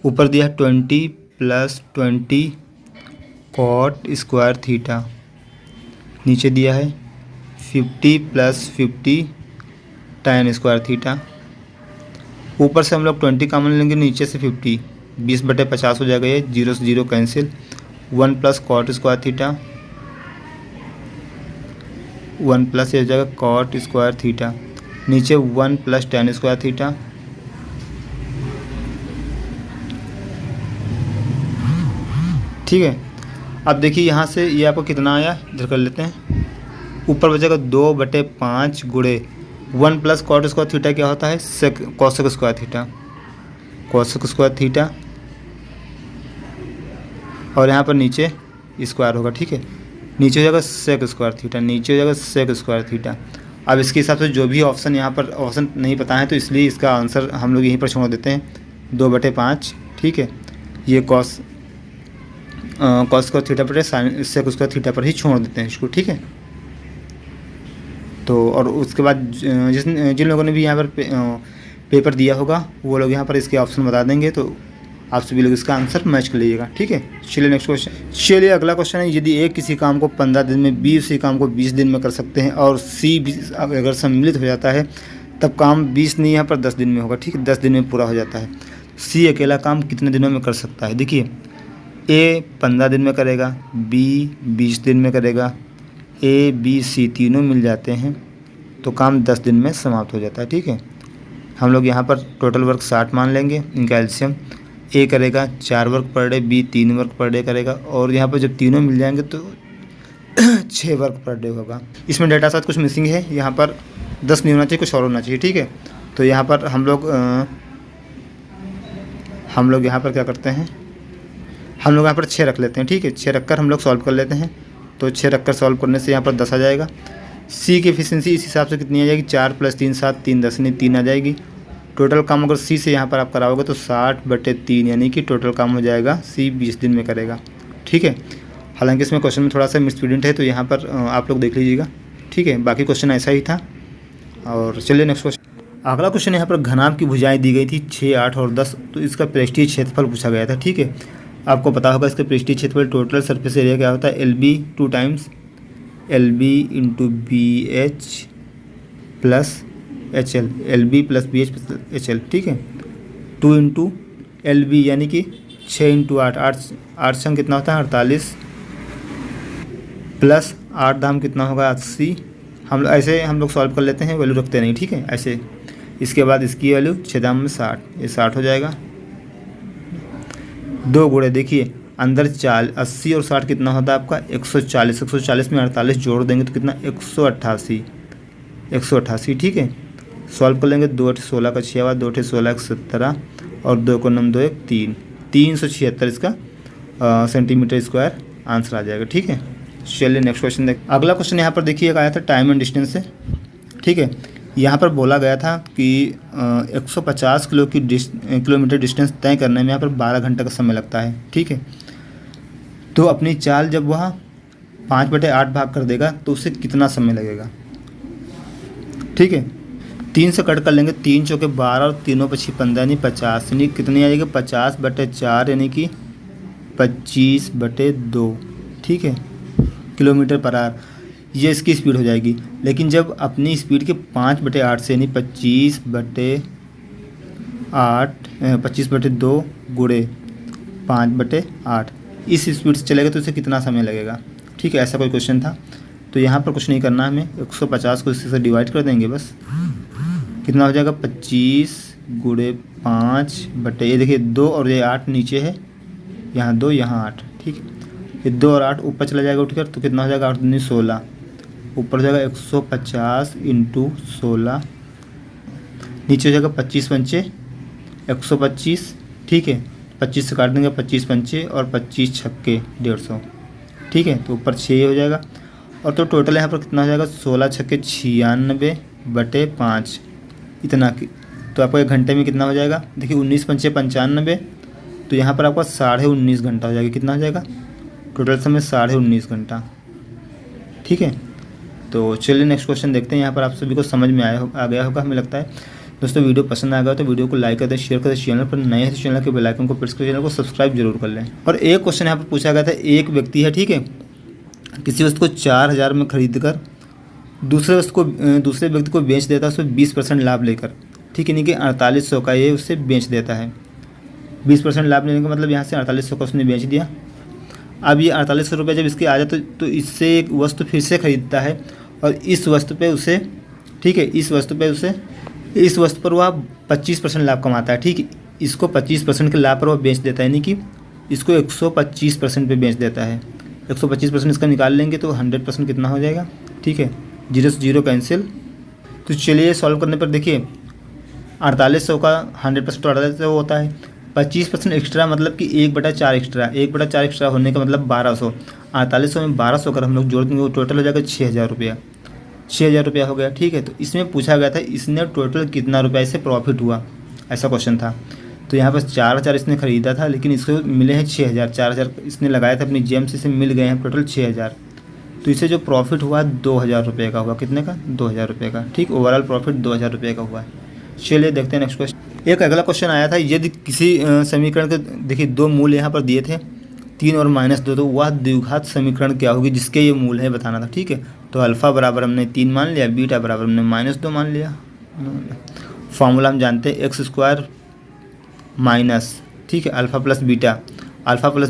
ऊपर दिया है 20 + 20 कॉट स्क्वायर थीटा, नीचे दिया है 50 + 50 tan स्क्वायर थीटा। ऊपर से हम लोग 20 कॉमन लेंगे, नीचे से 50, 20/50 हो जाएगा, ये 0 से 0 cancel. 1 + cot square theta, 1 plus ये हो जाएगा कॉट स्क्वायर थीटा, नीचे 1 + tan स्क्वायर थीटा। ठीक है। अब देखिए यहाँ से ये आपको कितना आया, इधर कर लेते हैं। ऊपर बचेगा 2/5 गुणे 1 + कॉट स्क्वायर थीटा क्या होता है, cosec square theta, cosec square theta. और यहाँ पर नीचे स्क्वायर होगा, ठीक है। नीचे हो जाएगा सेक स्क्वायर थीटा, नीचे हो जाएगा सेक स्क्वायर थीटा। अब इसके हिसाब से जो भी ऑप्शन यहाँ पर ऑप्शन नहीं पता है तो इसलिए इसका आंसर हम लोग यहीं पर छोड़ देते हैं, 2/5, ठीक है। ये कॉस स्क्वायर थीटा पर साइन सेक स्क्वायर थीटा पर ही छोड़ देते हैं इसको, ठीक है। तो और उसके बाद जिन लोगों ने भी यहाँ पर पेपर दिया होगा वो लोग यहाँ पर इसके ऑप्शन बता देंगे, तो आप सभी लोग इसका आंसर मैच कर लीजिएगा, ठीक है। चलिए नेक्स्ट क्वेश्चन। चलिए अगला क्वेश्चन है, यदि ए किसी काम को 15 दिन में, बी उसी काम को 20 दिन में कर सकते हैं और सी भी अगर सम्मिलित हो जाता है तब काम 20 नहीं यहाँ पर 10 दिन में होगा, ठीक है। 10 दिन में पूरा हो जाता है। सी अकेला काम कितने दिनों में कर सकता है? देखिए ए 15 दिन में करेगा, बी 20 दिन में करेगा, ए बी सी तीनों मिल जाते हैं तो काम 10 दिन में समाप्त हो जाता है, ठीक है। हम लोग यहाँ पर टोटल वर्क 60 मान लेंगे, इनका एलसीएम। ए करेगा 4 work per day, B 3 work per day करेगा, और यहाँ पर जब तीनों मिल जाएंगे तो 6 वर्क पर डे होगा। इसमें डेटा साथ कुछ मिसिंग है, यहाँ पर 10 नहीं होना चाहिए, कुछ और होना चाहिए, ठीक है। तो यहाँ पर हम लोग यहाँ पर क्या करते हैं, हम लोग यहाँ पर 6 रख लेते हैं, ठीक है। 6 रखकर हम लोग सॉल्व कर लेते हैं, तो 6 रखकर सॉल्व करने से यहाँ पर 10 आ जाएगा। सी की एफिशिएंसी इस हिसाब से कितनी आ जाएगी, 4 + 3 7, 3 10 नहीं 3 आ जाएगी। टोटल काम अगर सी से यहाँ पर आप कराओगे तो 60/3, यानी कि टोटल काम हो जाएगा सी 20 दिन में करेगा, ठीक है। हालांकि इसमें क्वेश्चन में थोड़ा सा मिसप्रिंट है तो यहाँ पर आप लोग देख लीजिएगा, ठीक है। बाकी क्वेश्चन ऐसा ही था। और चलिए नेक्स्ट क्वेश्चन। अगला क्वेश्चन यहाँ पर घनाभ की भुजाएं दी गई थी 6, 8 और 10, तो इसका पृष्ठीय क्षेत्रफल पूछा गया था, ठीक है। आपको पता होगा इसका पृष्ठीय क्षेत्रफल टोटल सरफेस एरिया क्या होता है, LB 2 times LB × BH + HL, LB + BH + HL, ठीक है। 2 × LB यानी कि 6 × 8, 8 संग कितना होता है 48, प्लस 8 दाम कितना होगा 80। हम लोग सॉल्व कर लेते हैं, वैल्यू रखते नहीं, ठीक है, ऐसे। इसके बाद इसकी वैल्यू 6 दाम में 60, ये 60 हो जाएगा। 2 गुणे देखिए अंदर 80 और 60 कितना होता है आपका 140, 140 में 48 जोड़ देंगे तो कितना 188, ठीक है। सॉल्व कर लेंगे, 2 × 16 का 6 2 × 16 = 17 और 2 को 9 2 1 3, 376 इसका सेंटीमीटर स्क्वायर आंसर आ जाएगा, ठीक है। चलिए नेक्स्ट क्वेश्चन देख। अगला क्वेश्चन यहाँ पर देखिए आया था टाइम एंड डिस्टेंस से, ठीक है। यहाँ पर बोला गया था कि 150 किलोमीटर डिस्टेंस तय करने में यहाँ पर 12 घंटे का समय लगता है, ठीक है। तो अपनी चाल जब वह 5/8 भाग कर देगा तो उसे कितना समय लगेगा, ठीक है। 3 से कट कर लेंगे, 3 चौके 12 और 3 × 15 यानी 50, यानी कितनी आ जाएगी 50/4 यानी कि 25/2, ठीक है, किलोमीटर पर आवर। ये इसकी स्पीड हो जाएगी। लेकिन जब अपनी स्पीड के 5/8 से यानी 25/2 गुणे 5/8 इस स्पीड से चलेगा तो इसे कितना समय लगेगा, ठीक है। ऐसा कोई क्वेश्चन था। तो यहाँ पर कुछ नहीं करना है हमें, 150 को इससे डिवाइड कर देंगे बस। कितना हो जाएगा 25 × 5 ये देखिए 2 और ये 8 नीचे है, यहाँ 2 यहाँ 8, ठीक है। ये 2 और 8 ऊपर चला जाएगा उठकर, तो कितना हो जाएगा 8 दूनी 16, ऊपर हो जाएगा 150 × 16, नीचे हो जाएगा 25 पंचे 125, ठीक है। 25 से काट देंगे, 25 पंचे और 25 छक्के 150, ठीक है। तो ऊपर 6 हो जाएगा और तो टोटल यहाँ पर कितना हो जाएगा 16 छक्के 96/5, इतना की, तो आपको 1 घंटे में कितना हो जाएगा? देखिए 19 पंचे 95, तो यहाँ पर आपका 19.5 घंटा हो जाएगा। कितना हो जाएगा टोटल समय? 19.5 घंटा। ठीक है, तो चलिए नेक्स्ट क्वेश्चन देखते हैं। यहाँ पर आप सभी को समझ में आ गया होगा हमें लगता है। दोस्तों वीडियो पसंद आ गया तो वीडियो को लाइक कर दें, शेयर कर दें। चैनल पर नए हैं तो चैनल के बेल आइकन को प्रेस कर चैनल को सब्सक्राइब जरूर कर लें। और एक क्वेश्चन यहाँ पर पूछा गया था, एक व्यक्ति है, ठीक है, किसी वस्तु को 4,000 में खरीद कर दूसरे व्यक्ति को बेच देता है उसमें 20% लाभ लेकर। ठीक है, नहीं कि 4800 का ये उससे बेच देता है। 20% लाभ लेने का मतलब यहाँ से 4800 का उसने बेच दिया। अब ये 4800 रुपये जब इसके आ जाए तो इससे एक वस्तु फिर से खरीदता है और इस वस्तु पे उसे, ठीक है, इस वस्तु पर वह 25% लाभ कमाता है। ठीक है, इसको 25% के लाभ पर वह बेच देता है, यानी कि इसको 125% पे बेच देता है। 125% इसका निकाल लेंगे तो 100% कितना हो जाएगा? ठीक है, 0 से 0 कैंसिल। तो चलिए सॉल्व करने पर देखिए 4800 का 100% तो 4800 होता है, 25% एक्स्ट्रा मतलब कि 1/4 एक्स्ट्रा, 1/4 एक्स्ट्रा होने का मतलब 1200। 4800 में 1200 कर हम लोग जोड़ देंगे, वो टोटल हो जाएगा 6000 रुपया। 6000 रुपया हो गया। ठीक है, तो इसमें पूछा गया था इसने टोटल कितना रुपया इससे प्रॉफिट हुआ, ऐसा क्वेश्चन था। तो यहाँ पर 4000 इसने खरीदा था लेकिन इसको मिले हैं 6000। 4000 इसने लगाया था अपनी जेम से, इसे मिल गए हैं टोटल 6000। तो इसे जो प्रॉफिट हुआ 2000 रुपये का हुआ। कितने का? 2000 रुपये का। ठीक, ओवरऑल प्रॉफिट 2000 रुपये का हुआ है। चलिए देखते हैं नेक्स्ट क्वेश्चन। एक अगला क्वेश्चन आया था, यदि किसी समीकरण के देखिए 2 मूल यहाँ पर दिए थे, 3 और -2, तो वह द्विघात समीकरण क्या होगी जिसके ये मूल है बताना था। ठीक है, तो अल्फ़ा बराबर हमने 3 मान लिया, बीटा बराबर हमने -2 मान लिया। फॉर्मूला हम जानते हैं x² माइनस, ठीक है, alpha plus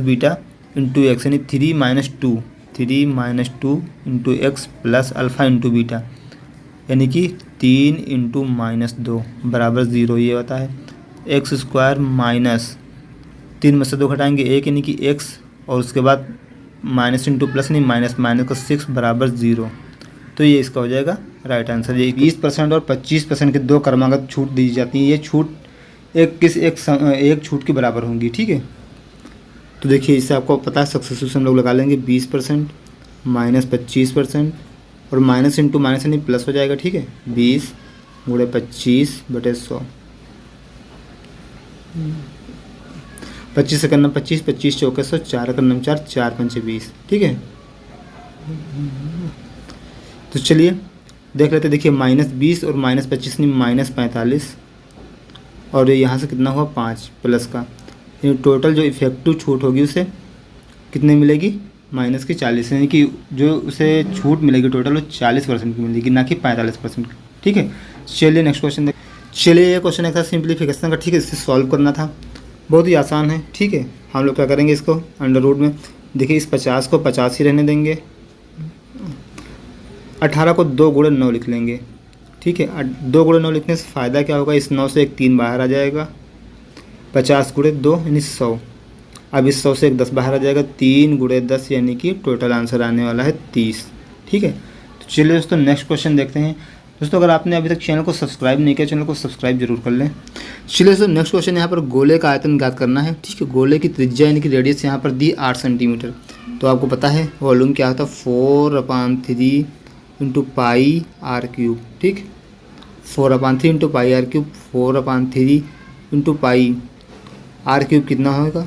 beta into x, यानी 3 - 2 into x plus alpha into beta, यानी कि 3 इंटू -2 बराबर 0। ये होता है x² माइनस 3 में से 2 घटाएंगे 1, यानी कि x, और उसके बाद माइनस इंटू प्लस नहीं माइनस का 6 बराबर 0। तो ये इसका हो जाएगा राइट आंसर। ये 20% और 25% के 2 क्रमागत छूट दी जाती है। ये छूट एक छूट के बराबर होंगी। ठीक है, तो देखिए इससे आपको पता है सक्सेसफुल हम लोग लगा लेंगे 20% माइनस 25% और माइनस इंटू माइनस यानी प्लस हो जाएगा। ठीक है, 20 × 25/100, 25 से करना 25, 25 चौके 100, 4 करना 4, 4 पंचे 20। ठीक है, तो चलिए देख लेते। देखिए -20 और -25 नहीं -45, और यहाँ से कितना हुआ 5 प्लस का, यानी टोटल जो इफेक्टिव छूट होगी उसे कितने मिलेगी? -40, यानी कि जो उसे छूट मिलेगी टोटल वो 40% की मिलेगी, ना कि 45%। ठीक है, चलिए नेक्स्ट क्वेश्चन चलिए ये क्वेश्चन एक था सिंप्लीफिकेशन का। ठीक है, इसे सॉल्व करना था, बहुत ही आसान है। ठीक है, हम लोग क्या करेंगे इसको अंडर रूट में, देखिए इस 50 को 50 ही रहने देंगे, 18 को 2 × 9 लिख लेंगे। ठीक है, 2 × 9 लिखने से फ़ायदा क्या होगा? इस 9 से एक 3 बाहर आ जाएगा, 50 × 2 यानी 100। अब इस 100 से एक 10 बाहर आ जाएगा, 3 × 10 यानी कि टोटल आंसर आने वाला है 30। ठीक है, तो चलिए दोस्तों नेक्स्ट क्वेश्चन देखते हैं। दोस्तों अगर आपने अभी तक चैनल को सब्सक्राइब नहीं किया, चैनल को सब्सक्राइब जरूर कर लें। चलिए दोस्तों नेक्स्ट क्वेश्चन यहाँ पर गोले का आयतन ज्ञात करना है। ठीक है, गोले की त्रिज्या यानी कि रेडियस यहाँ पर दी 8 सेंटीमीटर। तो आपको पता है वॉल्यूम क्या होता है? 4/3 × πr³। ठीक, 4/3 × πr³, 4/3 × πr³ कितना होगा?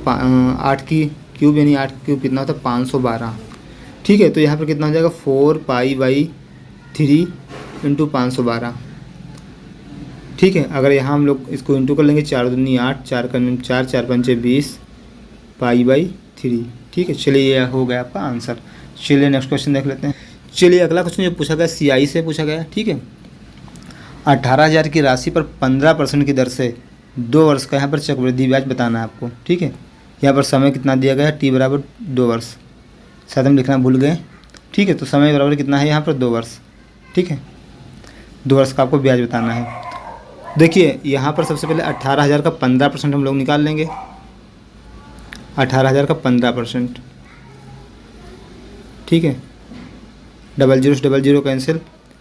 8 की क्यूब, यानी 8 क्यूब कितना होता है? 512। ठीक है, तो यहाँ पर कितना हो जाएगा? 4π/3 × 512। ठीक है, अगर यहाँ हम लोग इसको इंटू कर लेंगे, 4 दूनी 8, 4 करने 4, 4 पंचे 20 π/3। ठीक है, चलिए ये हो गया आपका आंसर। चलिए नेक्स्ट क्वेश्चन देख लेते हैं। चलिए अगला क्वेश्चन जो पूछा गया CI से पूछा गया। ठीक है, 18,000 की राशि पर 15% की दर से 2 वर्ष का यहाँ पर चक्रवृद्धि ब्याज बताना है आपको। ठीक है, यहाँ पर समय कितना दिया गया है? T बराबर 2 वर्ष, शायद हम लिखना भूल गए। ठीक है, तो समय बराबर कितना है यहाँ पर? 2 वर्ष। ठीक है, 2 वर्ष का आपको ब्याज बताना है। देखिए यहाँ पर सबसे पहले 18,000 का 15% हम लोग निकाल लेंगे। 18,000 का 15%, ठीक है, 00 से 00 कैंसिल,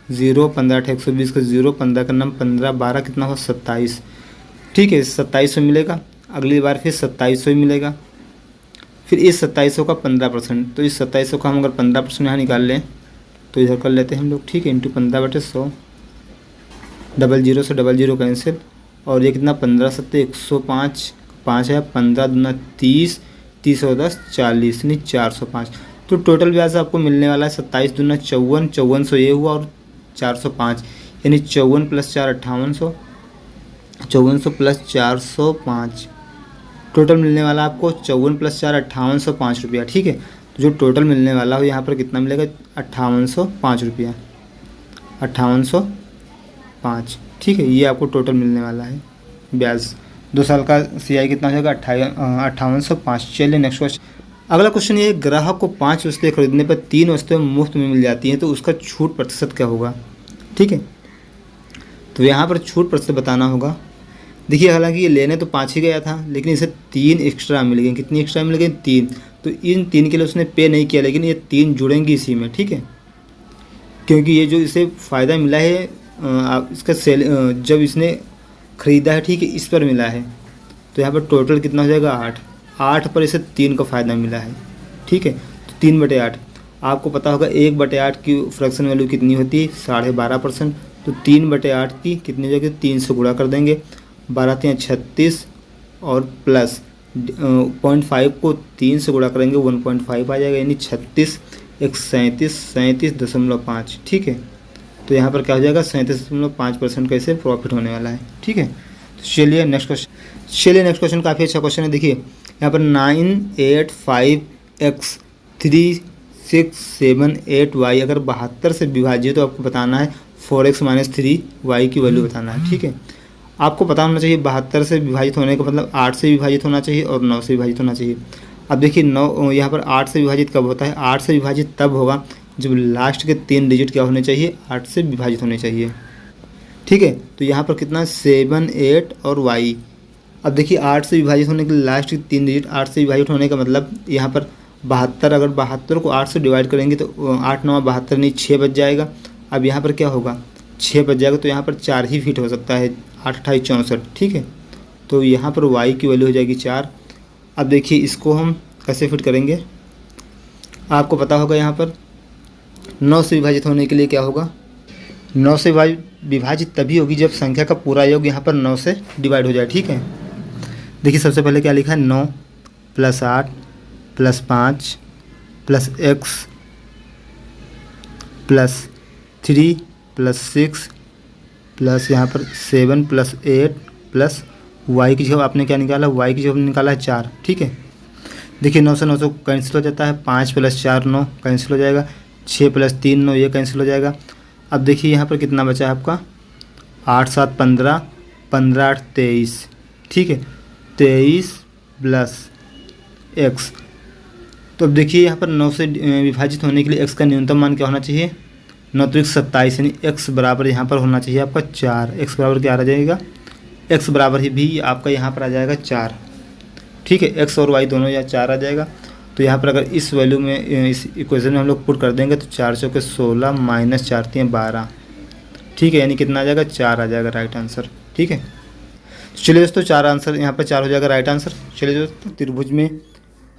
0 15 8 120 का 0, 15 का नाम 15, 12 कितना हुआ? 27। ठीक है, 2700 मिलेगा, अगली बार फिर 2700 ही मिलेगा, फिर इस 2700 का 15%, तो इस 2700 का हम अगर 15% यहाँ निकाल लें तो इधर कर लेते हैं हम लोग। ठीक है, इंटू 15/100, डबल जीरो से डबल जीरो कैंसिल, और ये कितना 15 सत्ते 105, 5 है 15 दूना 30, 30 और 10 40, यानी 405। तो टोटल ब्याज आपको मिलने वाला है 27 दूना 54, 5400 ये हुआ और 405, यानी 54 प्लस 4 5800, 5400 प्लस 405, टोटल मिलने वाला आपको 54 प्लस 4 5805 रुपया। ठीक है, तो जो टोटल मिलने वाला हो यहाँ पर कितना मिलेगा 5805 रुपया, 5805। ठीक है, ये आपको टोटल मिलने वाला है ब्याज। 2 साल का CI कितना हो जाएगा 5805। चलिए नेक्स्ट क्वेश्चन। अगला क्वेश्चन ये, ग्राहक को 5 वस्तुएं खरीदने पर 3 वस्तुएं मुफ्त में मिल जाती हैं, तो उसका छूट प्रतिशत क्या होगा। ठीक है, तो यहाँ पर छूट प्रतिशत बताना होगा। देखिए, हालांकि ये लेने तो 5 ही गया था, लेकिन इसे 3 एक्स्ट्रा मिल गई। कितनी एक्स्ट्रा मिल गई 3, तो इन 3 के लिए उसने पे नहीं किया, लेकिन ये 3 जुड़ेंगी इसी में। ठीक है, क्योंकि ये जो इसे फ़ायदा मिला है इसका सेल जब इसने ख़रीदा है, ठीक है, इस पर मिला है, तो यहाँ पर टोटल कितना हो जाएगा 8, 8 पर इसे 3 का फ़ायदा मिला है। ठीक है, तो 3/8 आपको पता होगा 1/8 की फ्रैक्शन वैल्यू कितनी होती है 12.5%, तो 3/8 की कितनी हो जाएगी 3 से गुणा कर देंगे, 12 3 36 और प्लस 0.5 को 3 से गुणा करेंगे 1.5 आ जाएगा, यानी 36 एक 37.5। ठीक है, तो यहाँ पर क्या हो जाएगा 37.5% का इसे प्रॉफिट होने वाला है। ठीक है, तो चलिए नेक्स्ट क्वेश्चन काफ़ी अच्छा क्वेश्चन है। देखिए यहाँ पर 985x 3678y अगर 72 से विभाजित तो आपको बताना है 4x - 3y की वैल्यू बताना है। ठीक है, आपको पता होना चाहिए 72 से विभाजित होने का मतलब 8 से विभाजित होना चाहिए और 9 से विभाजित होना चाहिए। अब देखिए 9 यहाँ पर 8 से विभाजित कब होता है, 8 से विभाजित तब होगा जब लास्ट के 3 डिजिट क्या होने चाहिए 8 से विभाजित होने चाहिए। ठीक है, तो यहाँ पर कितना 7 8 और y। अब देखिए 8 से विभाजित होने के लिए लास्ट के 3 डिजिट 8 से विभाजित होने का मतलब यहाँ पर 72, अगर 72 को 8 से डिवाइड करेंगे तो 8 9 72 नहीं 6 बच जाएगा। अब यहाँ पर क्या होगा 6 बच जाएगा, तो यहाँ पर 4 ही फिट हो सकता है, 8 28 64। ठीक है, तो यहाँ पर y की वैल्यू हो जाएगी 4। अब देखिए इसको हम कैसे फिट करेंगे, आपको पता होगा यहाँ पर 9 से विभाजित होने के लिए क्या होगा, 9 से विभाजित तभी होगी जब संख्या का पूरा योग यहाँ पर 9 से डिवाइड हो जाए। ठीक है, देखिए सबसे पहले क्या लिखा है 9 + 8 + 5 + x + 3 + 6 प्लस यहाँ पर 7 + 8 प्लस y की जगह आपने क्या निकाला, y की जगह निकाला है 4। ठीक है, देखिए 9 से 900 कैंसिल हो जाता है, 5 + 4 9 कैंसिल हो जाएगा, 6 + 3 9 ये कैंसिल हो जाएगा। अब देखिए यहाँ पर कितना बचा है आपका 8 7 15, 15 8 23। ठीक है, 23 + x। तो अब देखिए यहाँ पर 9 से विभाजित होने के लिए x का न्यूनतम मान क्या होना चाहिए 9 3 27, यानी x बराबर यहाँ पर होना चाहिए आपका 4। x बराबर क्या आ जाएगा, x बराबर ही भी आपका यहाँ पर आ जाएगा 4। ठीक है, x और y दोनों यहाँ 4 आ जाएगा। तो यहाँ पर अगर इस वैल्यू में इस इक्वेशन में हम लोग पुट कर देंगे तो 4 चौके 16 - 4 3 12। ठीक है, यानी कितना आ जाएगा 4 आ जाएगा राइट आंसर। ठीक है, चलिए दोस्तों 4 आंसर यहाँ पर 4 हो जाएगा राइट आंसर। चलिए दोस्तों, त्रिभुज में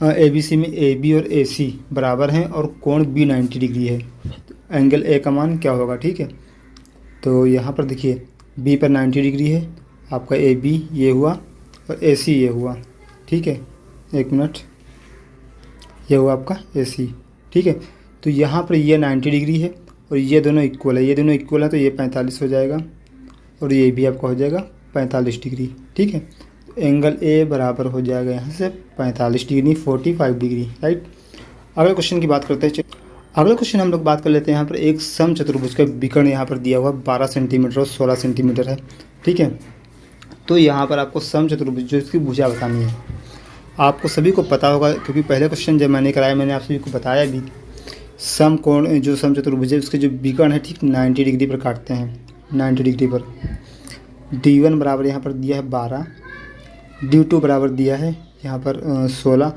ABC में AB और AC बराबर हैं और कोण B 90 डिग्री है, एंगल A का मान क्या होगा। ठीक है, तो यहाँ पर देखिए B पर 90 डिग्री है, आपका AB ये हुआ और AC ये हुआ। ठीक है, एक मिनट, ये हुआ आपका AC। ठीक है, तो यहाँ पर ये 90 डिग्री है और ये दोनों इक्वल है, ये दोनों इक्वल है, तो ये 45 हो जाएगा और ये भी आपका हो जाएगा 45 डिग्री। ठीक है, तो एंगल A बराबर हो जाएगा यहाँ से 45 डिग्री 45 डिग्री राइट। अगले क्वेश्चन की बात करते हैं। अगला क्वेश्चन हम लोग बात कर लेते हैं। यहाँ पर एक समचतुर्भुज का विकर्ण यहाँ पर दिया हुआ 12 सेंटीमीटर और 16 सेंटीमीटर है। ठीक है, तो यहाँ पर आपको समचतुर्भुज जो इसकी भुजा बतानी है, आपको सभी को पता होगा क्योंकि पहले क्वेश्चन जब मैंने कराया मैंने आप सभी को बताया भी, समकोण जो समचतुर्भुज है उसके जो विकर्ण है ठीक 90 डिग्री पर काटते हैं। 90 डिग्री पर D1 बराबर यहाँ पर दिया है 12, D2 बराबर दिया है यहाँ पर 16।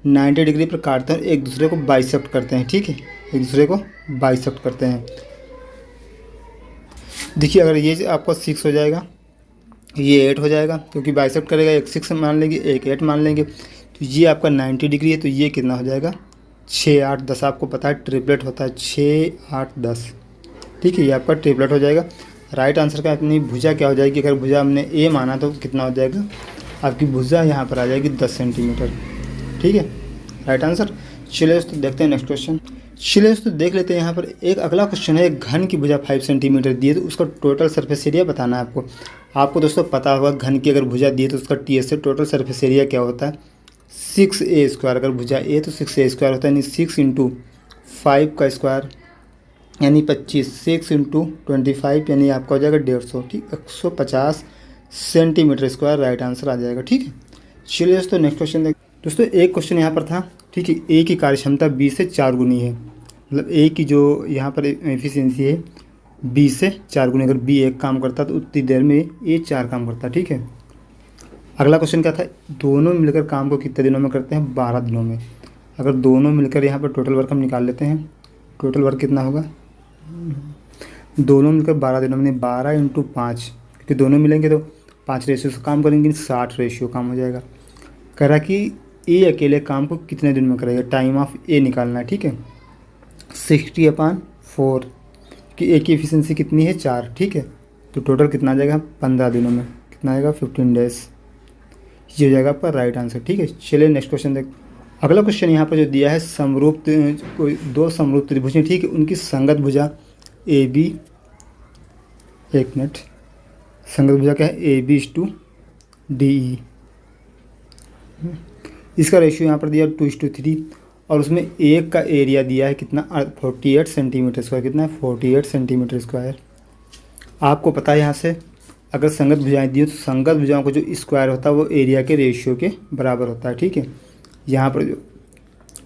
90 डिग्री पर काटते हैं, एक दूसरे को बाइसेक्ट करते हैं। ठीक है, एक दूसरे को बाइसेक्ट करते हैं। देखिए अगर ये आपका 6 हो जाएगा, ये 8 हो जाएगा, क्योंकि बाइसेक्ट करेगा, एक 6 मान लेंगे एक 8 मान लेंगे, तो ये आपका 90 डिग्री है, तो ये कितना हो जाएगा 6 8 10। आपको पता है ट्रिपलेट होता है 6 8 10। ठीक है, ये आपका ट्रिपलेट हो जाएगा। राइट आंसर का अपनी भुजा क्या हो जाएगी, अगर भुजा हमने ए माना तो कितना हो जाएगा, आपकी भुजा यहाँ पर आ जाएगी 10 सेंटीमीटर। ठीक है, राइट आंसर। चलिए दोस्तों देखते हैं नेक्स्ट क्वेश्चन। चलिए दोस्तों देख लेते हैं यहाँ पर एक अगला क्वेश्चन है। एक घन की भुजा 5 सेंटीमीटर दी है तो उसका टोटल सरफेस एरिया बताना है आपको। आपको दोस्तों पता होगा घन की अगर भुजा दी है तो उसका टीएस से टोटल सरफेस एरिया क्या होता है, 6a²। अगर भुजा ए तो 6a² होता है, यानी 6 × 5 का स्क्वायर यानी 25, 6 × 25 यानी आपका हो जाएगा 150। ठीक, 150 सेंटीमीटर स्क्वायर राइट आंसर आ जाएगा। ठीक है, चलिए दोस्तों नेक्स्ट क्वेश्चन देख। दोस्तों एक क्वेश्चन यहाँ पर था, ठीक है, ए की कार्यक्षमता बी से 4 गुनी है, मतलब ए की जो यहाँ पर एफिशिएंसी है बी से 4 गुनी। अगर बी एक काम करता तो उतनी देर में ए 4 काम करता। ठीक है, अगला क्वेश्चन क्या था, दोनों मिलकर काम को कितने दिनों में करते हैं, 12 दिनों में। अगर दोनों मिलकर यहाँ पर टोटल वर्क हम निकाल लेते हैं, टोटल वर्क कितना होगा, दोनों मिलकर 12 दिनों में 12 × 5, क्योंकि दोनों मिलेंगे तो 5 रेशियो से काम करेंगे, 60 रेशियो काम हो जाएगा। कह रहा कि ए अकेले काम को कितने दिन में करेगा, टाइम ऑफ ए निकालना है। ठीक है, 60/4 कि ए की एफिशिएंसी कितनी है 4। ठीक है, तो टोटल कितना आ जाएगा 15 दिनों में, कितना आएगा 15 डेज। ये हो जाएगा आपका राइट आंसर। ठीक है, चलिए नेक्स्ट क्वेश्चन देख। अगला क्वेश्चन यहाँ पर जो दिया है, समरूप कोई दो समरूप त्रिभुज हैं, ठीक है, उनकी संगत भुजा ए बी, एक मिनट, संगत भुजा क्या है, ए बी = डी ई। इसका रेशियो यहाँ पर दिया 2:3 और उसमें एक का एरिया दिया है कितना, 48 सेंटीमीटर स्क्वायर। कितना है, 48 सेंटीमीटर स्क्वायर। आपको पता है यहाँ से अगर संगत भुजाएं दी हो तो संगत भुजाओं को जो स्क्वायर होता है वो एरिया के रेशियो के बराबर होता है। ठीक है, यहाँ पर जो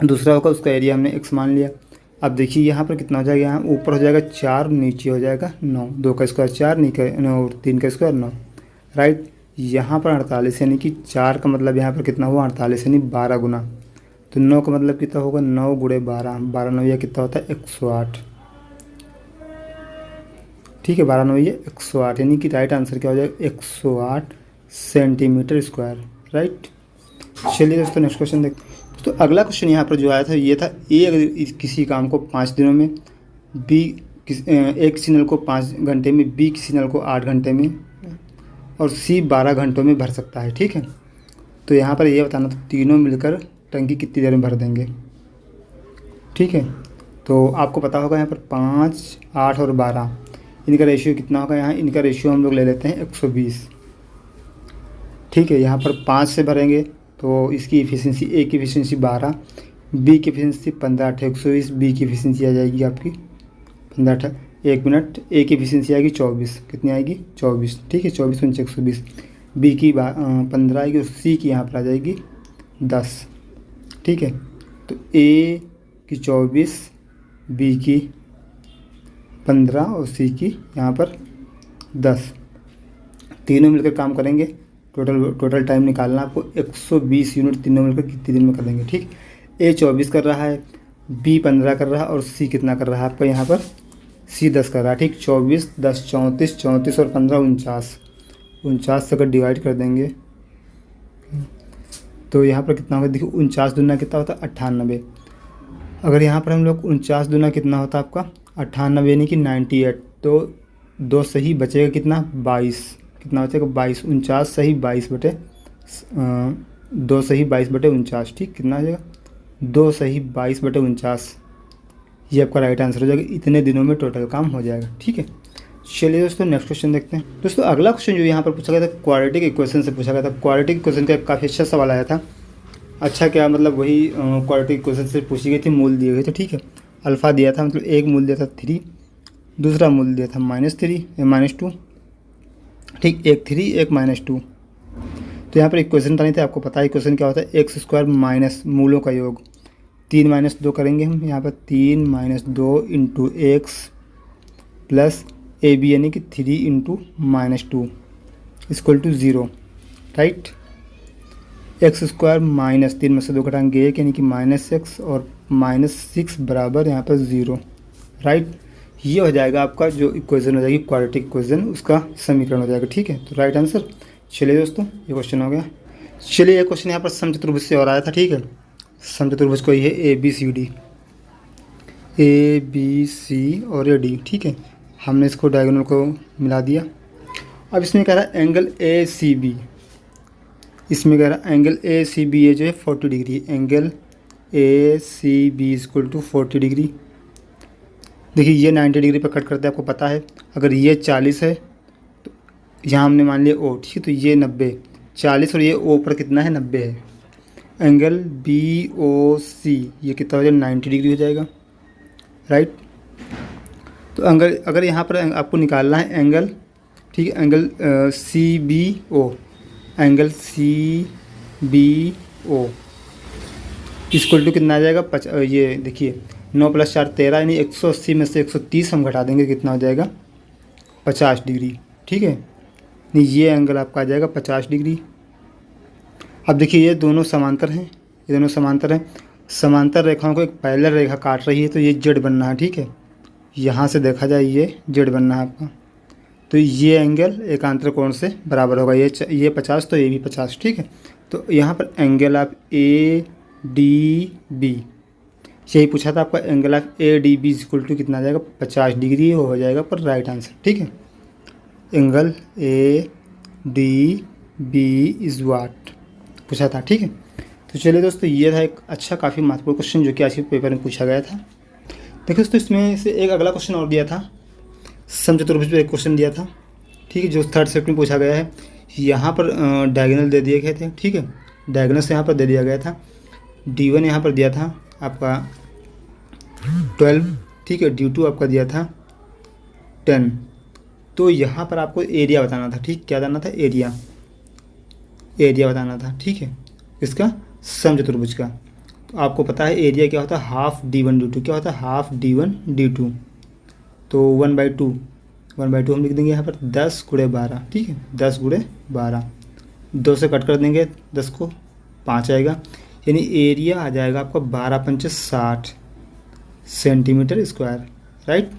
दूसरा होगा उसका एरिया हमने x मान लिया। अब देखिए यहाँ पर कितना हो जाएगा, यहाँ ऊपर हो जाएगा 4, नीचे हो जाएगा 9, 2 का स्क्वायर 4, 3 का स्क्वायर 9, राइट। यहाँ पर 48 यानी कि 4 का मतलब यहाँ पर कितना हुआ 48 यानी 12 गुना, तो 9 का मतलब कितना होगा 9 × 12, 12 9 या कितना होता है 108। ठीक है, 12 9 ये 108 यानी कि राइट आंसर क्या हो जाएगा 108 सेंटीमीटर स्क्वायर, राइट। चलिए दोस्तों नेक्स्ट क्वेश्चन देखते हैं। तो अगला क्वेश्चन यहाँ पर जो आया था ये था, ए अगर किसी काम को 5 दिनों में, बी ए किसी नल को 5 घंटे में, बी किसी नल को 8 घंटे में और सी 12 घंटों में भर सकता है। ठीक है, तो यहाँ पर ये बताना था तीनों मिलकर टंकी कितनी देर में भर देंगे। ठीक है, तो आपको पता होगा यहाँ पर 5, 8 और 12 इनका रेशियो कितना होगा, यहाँ इनका रेशियो हम लोग ले लेते हैं 120। ठीक है, यहाँ पर 5 से भरेंगे तो इसकी एफिशिएंसी, ए की एफिशिएंसी 12, बी की एफिशिएंसी 15 × 120, बी की एफिशिएंसी आ जाएगी आपकी 15 1 मिनट, ए की एफिशिएंसी आएगी 24, कितनी आएगी 24। ठीक है, 24 × 120, बी की 15 आएगी और सी की यहाँ पर आ जाएगी 10। ठीक है, तो ए की 24, बी की 15 और सी की यहाँ पर 10, तीनों मिलकर काम करेंगे। टोटल टाइम निकालना आपको, 120 यूनिट तीनों मिलकर कितने दिन में कर देंगे। ठीक, ए 24 कर रहा है, बी 15 कर रहा है और सी कितना कर रहा है आपका यहाँ पर, सी 10 कर रहा है। ठीक, 24 10 34, 34 और 15 49 से अगर डिवाइड कर देंगे तो यहाँ पर कितना होगा, देखिए 49 दूना कितना होता है 98। अगर यहाँ पर हम लोग 49 दूना कितना होता है आपका 98 यानी कि 98, तो 2 सही बचेगा कितना 22, कितना बचेगा 22, 49 सही 22 बटे 2 सही 22 बटे 49। ठीक, कितना आ जाएगा 2 सही 22 बटे 49, ये आपका राइट आंसर हो जाएगा। इतने दिनों में टोटल काम हो जाएगा। ठीक है, चलिए दोस्तों नेक्स्ट क्वेश्चन देखते हैं। दोस्तों अगला क्वेश्चन जो यहाँ पर पूछा गया था क्वाड्रेटिक इक्वेशन से पूछा गया था। क्वाड्रेटिक इक्वेशन का काफ़ी अच्छा सवाल आया था। अच्छा क्या मतलब वही क्वाड्रेटिक इक्वेशन से पूछी गई थी, मूल दिए गए थे। ठीक है, अल्फ़ा दिया था, मतलब एक मूल दिया था 3, दूसरा मूल दिया था -3 -2। ठीक, एक 3 एक -2। तो यहाँ पर इक्वेशन था नहीं था, आपको पता है इक्वेशन क्या होता है, x² माइनस मूलों का योग, 3 - 2 करेंगे हम यहाँ पर, 3 - 2 × x प्लस ए बी यानी कि 3 × -2 = 0, राइट। x² माइनस 3 में से 2 घटाएंगे 1 यानी कि -x और -6 बराबर यहाँ पर 0, राइट। ये हो जाएगा आपका जो इक्वेशन हो जाएगी क्वाड्रेटिक इक्वेशन, उसका समीकरण हो जाएगा। ठीक है, तो राइट आंसर। चलिए दोस्तों ये क्वेश्चन हो गया। चलिए ये क्वेश्चन यहाँ पर समचतुर्भुज से और आया था। ठीक है, समचतुर्भुज को ये है ABCD, ABC और AD। ठीक है, हमने इसको डायगोनल को मिला दिया। अब इसमें कह रहा है एंगल ए सी बी, इसमें कह रहा है एंगल ए सी बी ये जो है 40 degree, angle A C B equal to 40 degree. देखिए ये 90 डिग्री पर कट करते हैं, आपको पता है। अगर ये 40 है तो यहाँ हमने मान लिया ओ, ठीक है, तो ये 90, 40 और ये ओ पर कितना है 90 है। एंगल बी ओ सी ये कितना हो जाएगा 90 डिग्री हो जाएगा, राइट। तो अगर यहाँ पर आपको निकालना है एंगल, ठीक है, angle C B O, angle C B O equal to कितना आ जाएगा ये देखिए 9 + 4 13, यानी 180 में से 130 हम घटा देंगे, कितना हो जाएगा 50 डिग्री, ठीक है। नहीं ये एंगल आपका आ जाएगा 50 डिग्री। अब देखिए ये दोनों समांतर हैं, ये दोनों समांतर हैं। समांतर रेखाओं को एक पैरेलल रेखा काट रही है, तो ये जेड बनना है, ठीक है। यहाँ से देखा जाए ये जेड बनना है आपका, तो ये एंगल एकांतर कोण से बराबर होगा। ये 50 तो ये भी 50, ठीक है। तो यहाँ पर angle of A D B, यही पूछा था आपका, angle of A D B equal to कितना आ जाएगा 50 डिग्री हो जाएगा पर राइट आंसर, ठीक है। Angle A D B is what पूछा था, ठीक है। तो चलिए दोस्तों ये था एक अच्छा काफ़ी महत्वपूर्ण क्वेश्चन जो कि आज के पेपर में पूछा गया था। देखिए दोस्तों इसमें से एक अगला क्वेश्चन और दिया था, समचतुर्भुज पर एक क्वेश्चन दिया था, ठीक है, जो 3rd शिफ्ट में पूछा गया है। यहाँ पर डायगोनल दे दिए गए थे, ठीक है, डायगोनल से यहाँ पर दे दिया गया था। D1 यहाँ पर दिया था आपका 12, ठीक है, D2 आपका दिया था 10। तो यहाँ पर आपको एरिया बताना था, ठीक, क्या बताना था, एरिया बताना था, ठीक है, इसका समचतुर्भुज का। तो आपको पता है एरिया क्या होता है, हाफ D1 D2, क्या होता है हाफ D1 D2, तो 1/2 हम लिख देंगे यहाँ पर 10 × 12, ठीक है, 10 × 12, 2 से कट कर देंगे 10 को 5 आएगा, यानी एरिया आ जाएगा आपका 12×5 60 centimetre square, right,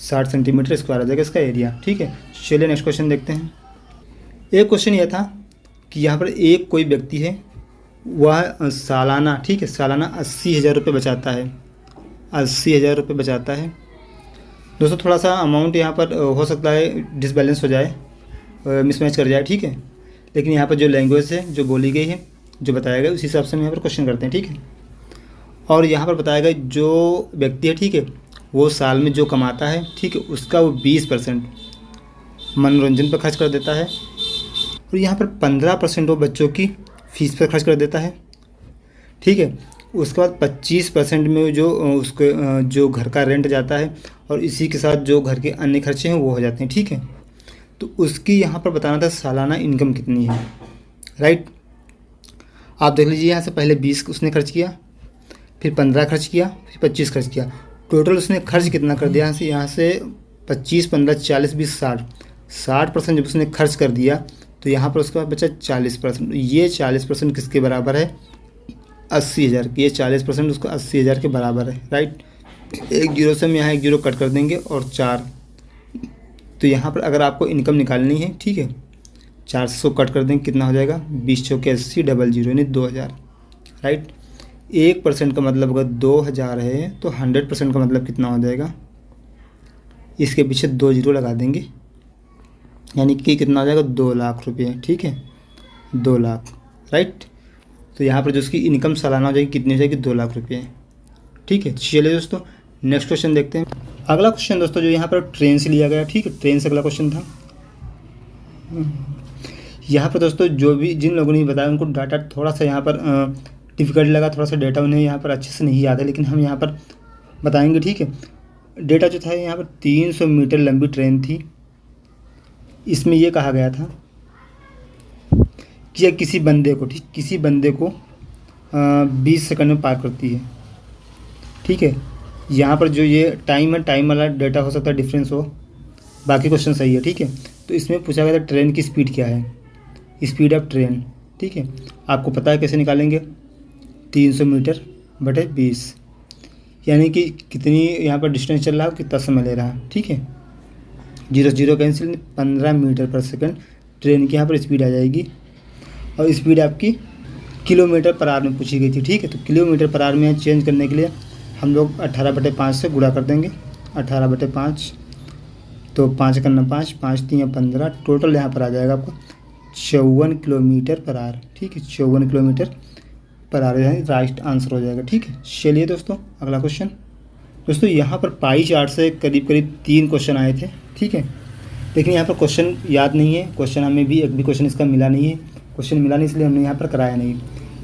60 centimetre square आ जाएगा इसका एरिया, ठीक है। चलिए नेक्स्ट क्वेश्चन देखते हैं। एक क्वेश्चन यह था कि यहाँ पर एक कोई व्यक्ति है, वह सालाना, ठीक है, सालाना 80,000 रुपये बचाता है, 80,000 रुपये बचाता है। दोस्तों थोड़ा सा अमाउंट यहाँ पर हो सकता है डिसबैलेंस हो जाए, मिसमैच कर जाए, ठीक है, लेकिन यहाँ पर जो लैंग्वेज है जो बोली गई है जो बताया गया उस हिसाब से हम यहाँ पर क्वेश्चन करते हैं, ठीक है। और यहाँ पर बताया गया जो व्यक्ति है, ठीक है, वो साल में जो कमाता है, ठीक है, उसका वो 20% मनोरंजन पर खर्च कर देता है, और यहाँ पर 15% वो बच्चों की फीस पर खर्च कर देता है, ठीक है। उसके बाद 25% में जो उसके जो घर का रेंट जाता है, और इसी के साथ जो घर के अन्य खर्चे हैं वो हो जाते हैं, ठीक है। तो उसकी यहाँ पर बताना था सालाना इनकम कितनी है, राइट। आप देख लीजिए यहाँ से पहले 20 उसने खर्च किया, फिर 15 खर्च किया, फिर 25 खर्च किया, टोटल उसने खर्च कितना कर दिया, यहाँ से 25 15 40 20 60% जब उसने खर्च कर दिया तो यहाँ पर उसके बाद बचा 40%। ये 40% किसके बराबर है, 80,000 की, ये 40% उसका 80,000 के बराबर है, राइट। एक जीरो से हम यहाँ एक जीरो कट कर देंगे और 4, तो यहाँ पर अगर आपको इनकम निकालनी है, ठीक है, 400 कट कर देंगे, कितना हो जाएगा 20 चौके 80 डबल जीरो यानी 2000, राइट। 1% का मतलब अगर 2000 है तो 100% का मतलब कितना हो जाएगा, इसके पीछे 2 जीरो लगा देंगे, यानी कि कितना हो जाएगा 2 लाख रुपये, ठीक है, 2 लाख, राइट। तो यहाँ पर जो उसकी इनकम सालाना हो जाएगी कितनी हो जाएगी 2 लाख रुपये, ठीक है। चलिए दोस्तों नेक्स्ट क्वेश्चन देखते हैं। अगला क्वेश्चन दोस्तों जो यहाँ पर ट्रेन से लिया गया, ठीक है, ट्रेन से अगला क्वेश्चन था। यहाँ पर दोस्तों जो भी जिन लोगों ने बताया उनको डाटा थोड़ा सा यहाँ पर डिफ़िकल्ट लगा, थोड़ा सा डेटा उन्हें यहाँ पर अच्छे से नहीं याद है, लेकिन हम यहाँ पर बताएंगे, ठीक है। डेटा जो था यहाँ पर 300 मीटर लंबी ट्रेन थी। इसमें ये कहा गया था कि किसी बंदे को, ठीक, किसी बंदे को 20 सेकंड में पार करती है, ठीक है। यहाँ पर जो ये टाइम है, टाइम वाला डेटा हो सकता है डिफरेंस हो, बाकी क्वेश्चन सही है, ठीक है। तो इसमें पूछा गया था ट्रेन की स्पीड क्या है, स्पीड ऑफ ट्रेन, ठीक है। आपको पता है कैसे निकालेंगे, 300 मीटर बटे 20, यानी कि कितनी यहाँ पर डिस्टेंस चल रहा है, कितना समय ले रहा है, ठीक है। 0 0 कैंसिल, 15 मीटर पर सेकंड ट्रेन की यहाँ पर स्पीड आ जाएगी, और स्पीड आपकी किलोमीटर पर आवर में पूछी गई थी, ठीक है। तो किलोमीटर पर आवर में चेंज करने के लिए हम लोग 18/5 से गुणा कर देंगे, 18/5 तो 5 करना 5, 5 3 15, टोटल यहाँ पर आ जाएगा आपको 54 किलोमीटर पर आवर। ठीक है, 54 kilometre per hour right answer हो जाएगा। ठीक है, चलिए दोस्तों अगला क्वेश्चन। दोस्तों यहाँ पर पाई चार्ट से करीब करीब 3 क्वेश्चन आए थे। ठीक है, लेकिन यहाँ पर क्वेश्चन याद नहीं है, क्वेश्चन हमें भी एक भी क्वेश्चन इसका मिला नहीं है। क्वेश्चन मिला नहीं इसलिए हमने यहाँ पर कराया नहीं।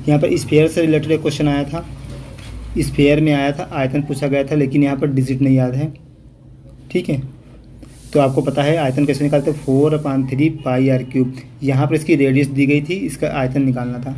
यहाँ पर स्फीयर से रिलेटेड एक क्वेश्चन आया था, स्फीयर में आया था, आयतन पूछा गया था, लेकिन यहाँ पर डिजिट नहीं याद है। ठीक है, तो आपको पता है आयतन कैसे निकालते हैं, 4/3 पाई r क्यूब। यहाँ पर इसकी रेडियस दी गई थी, इसका आयतन निकालना था।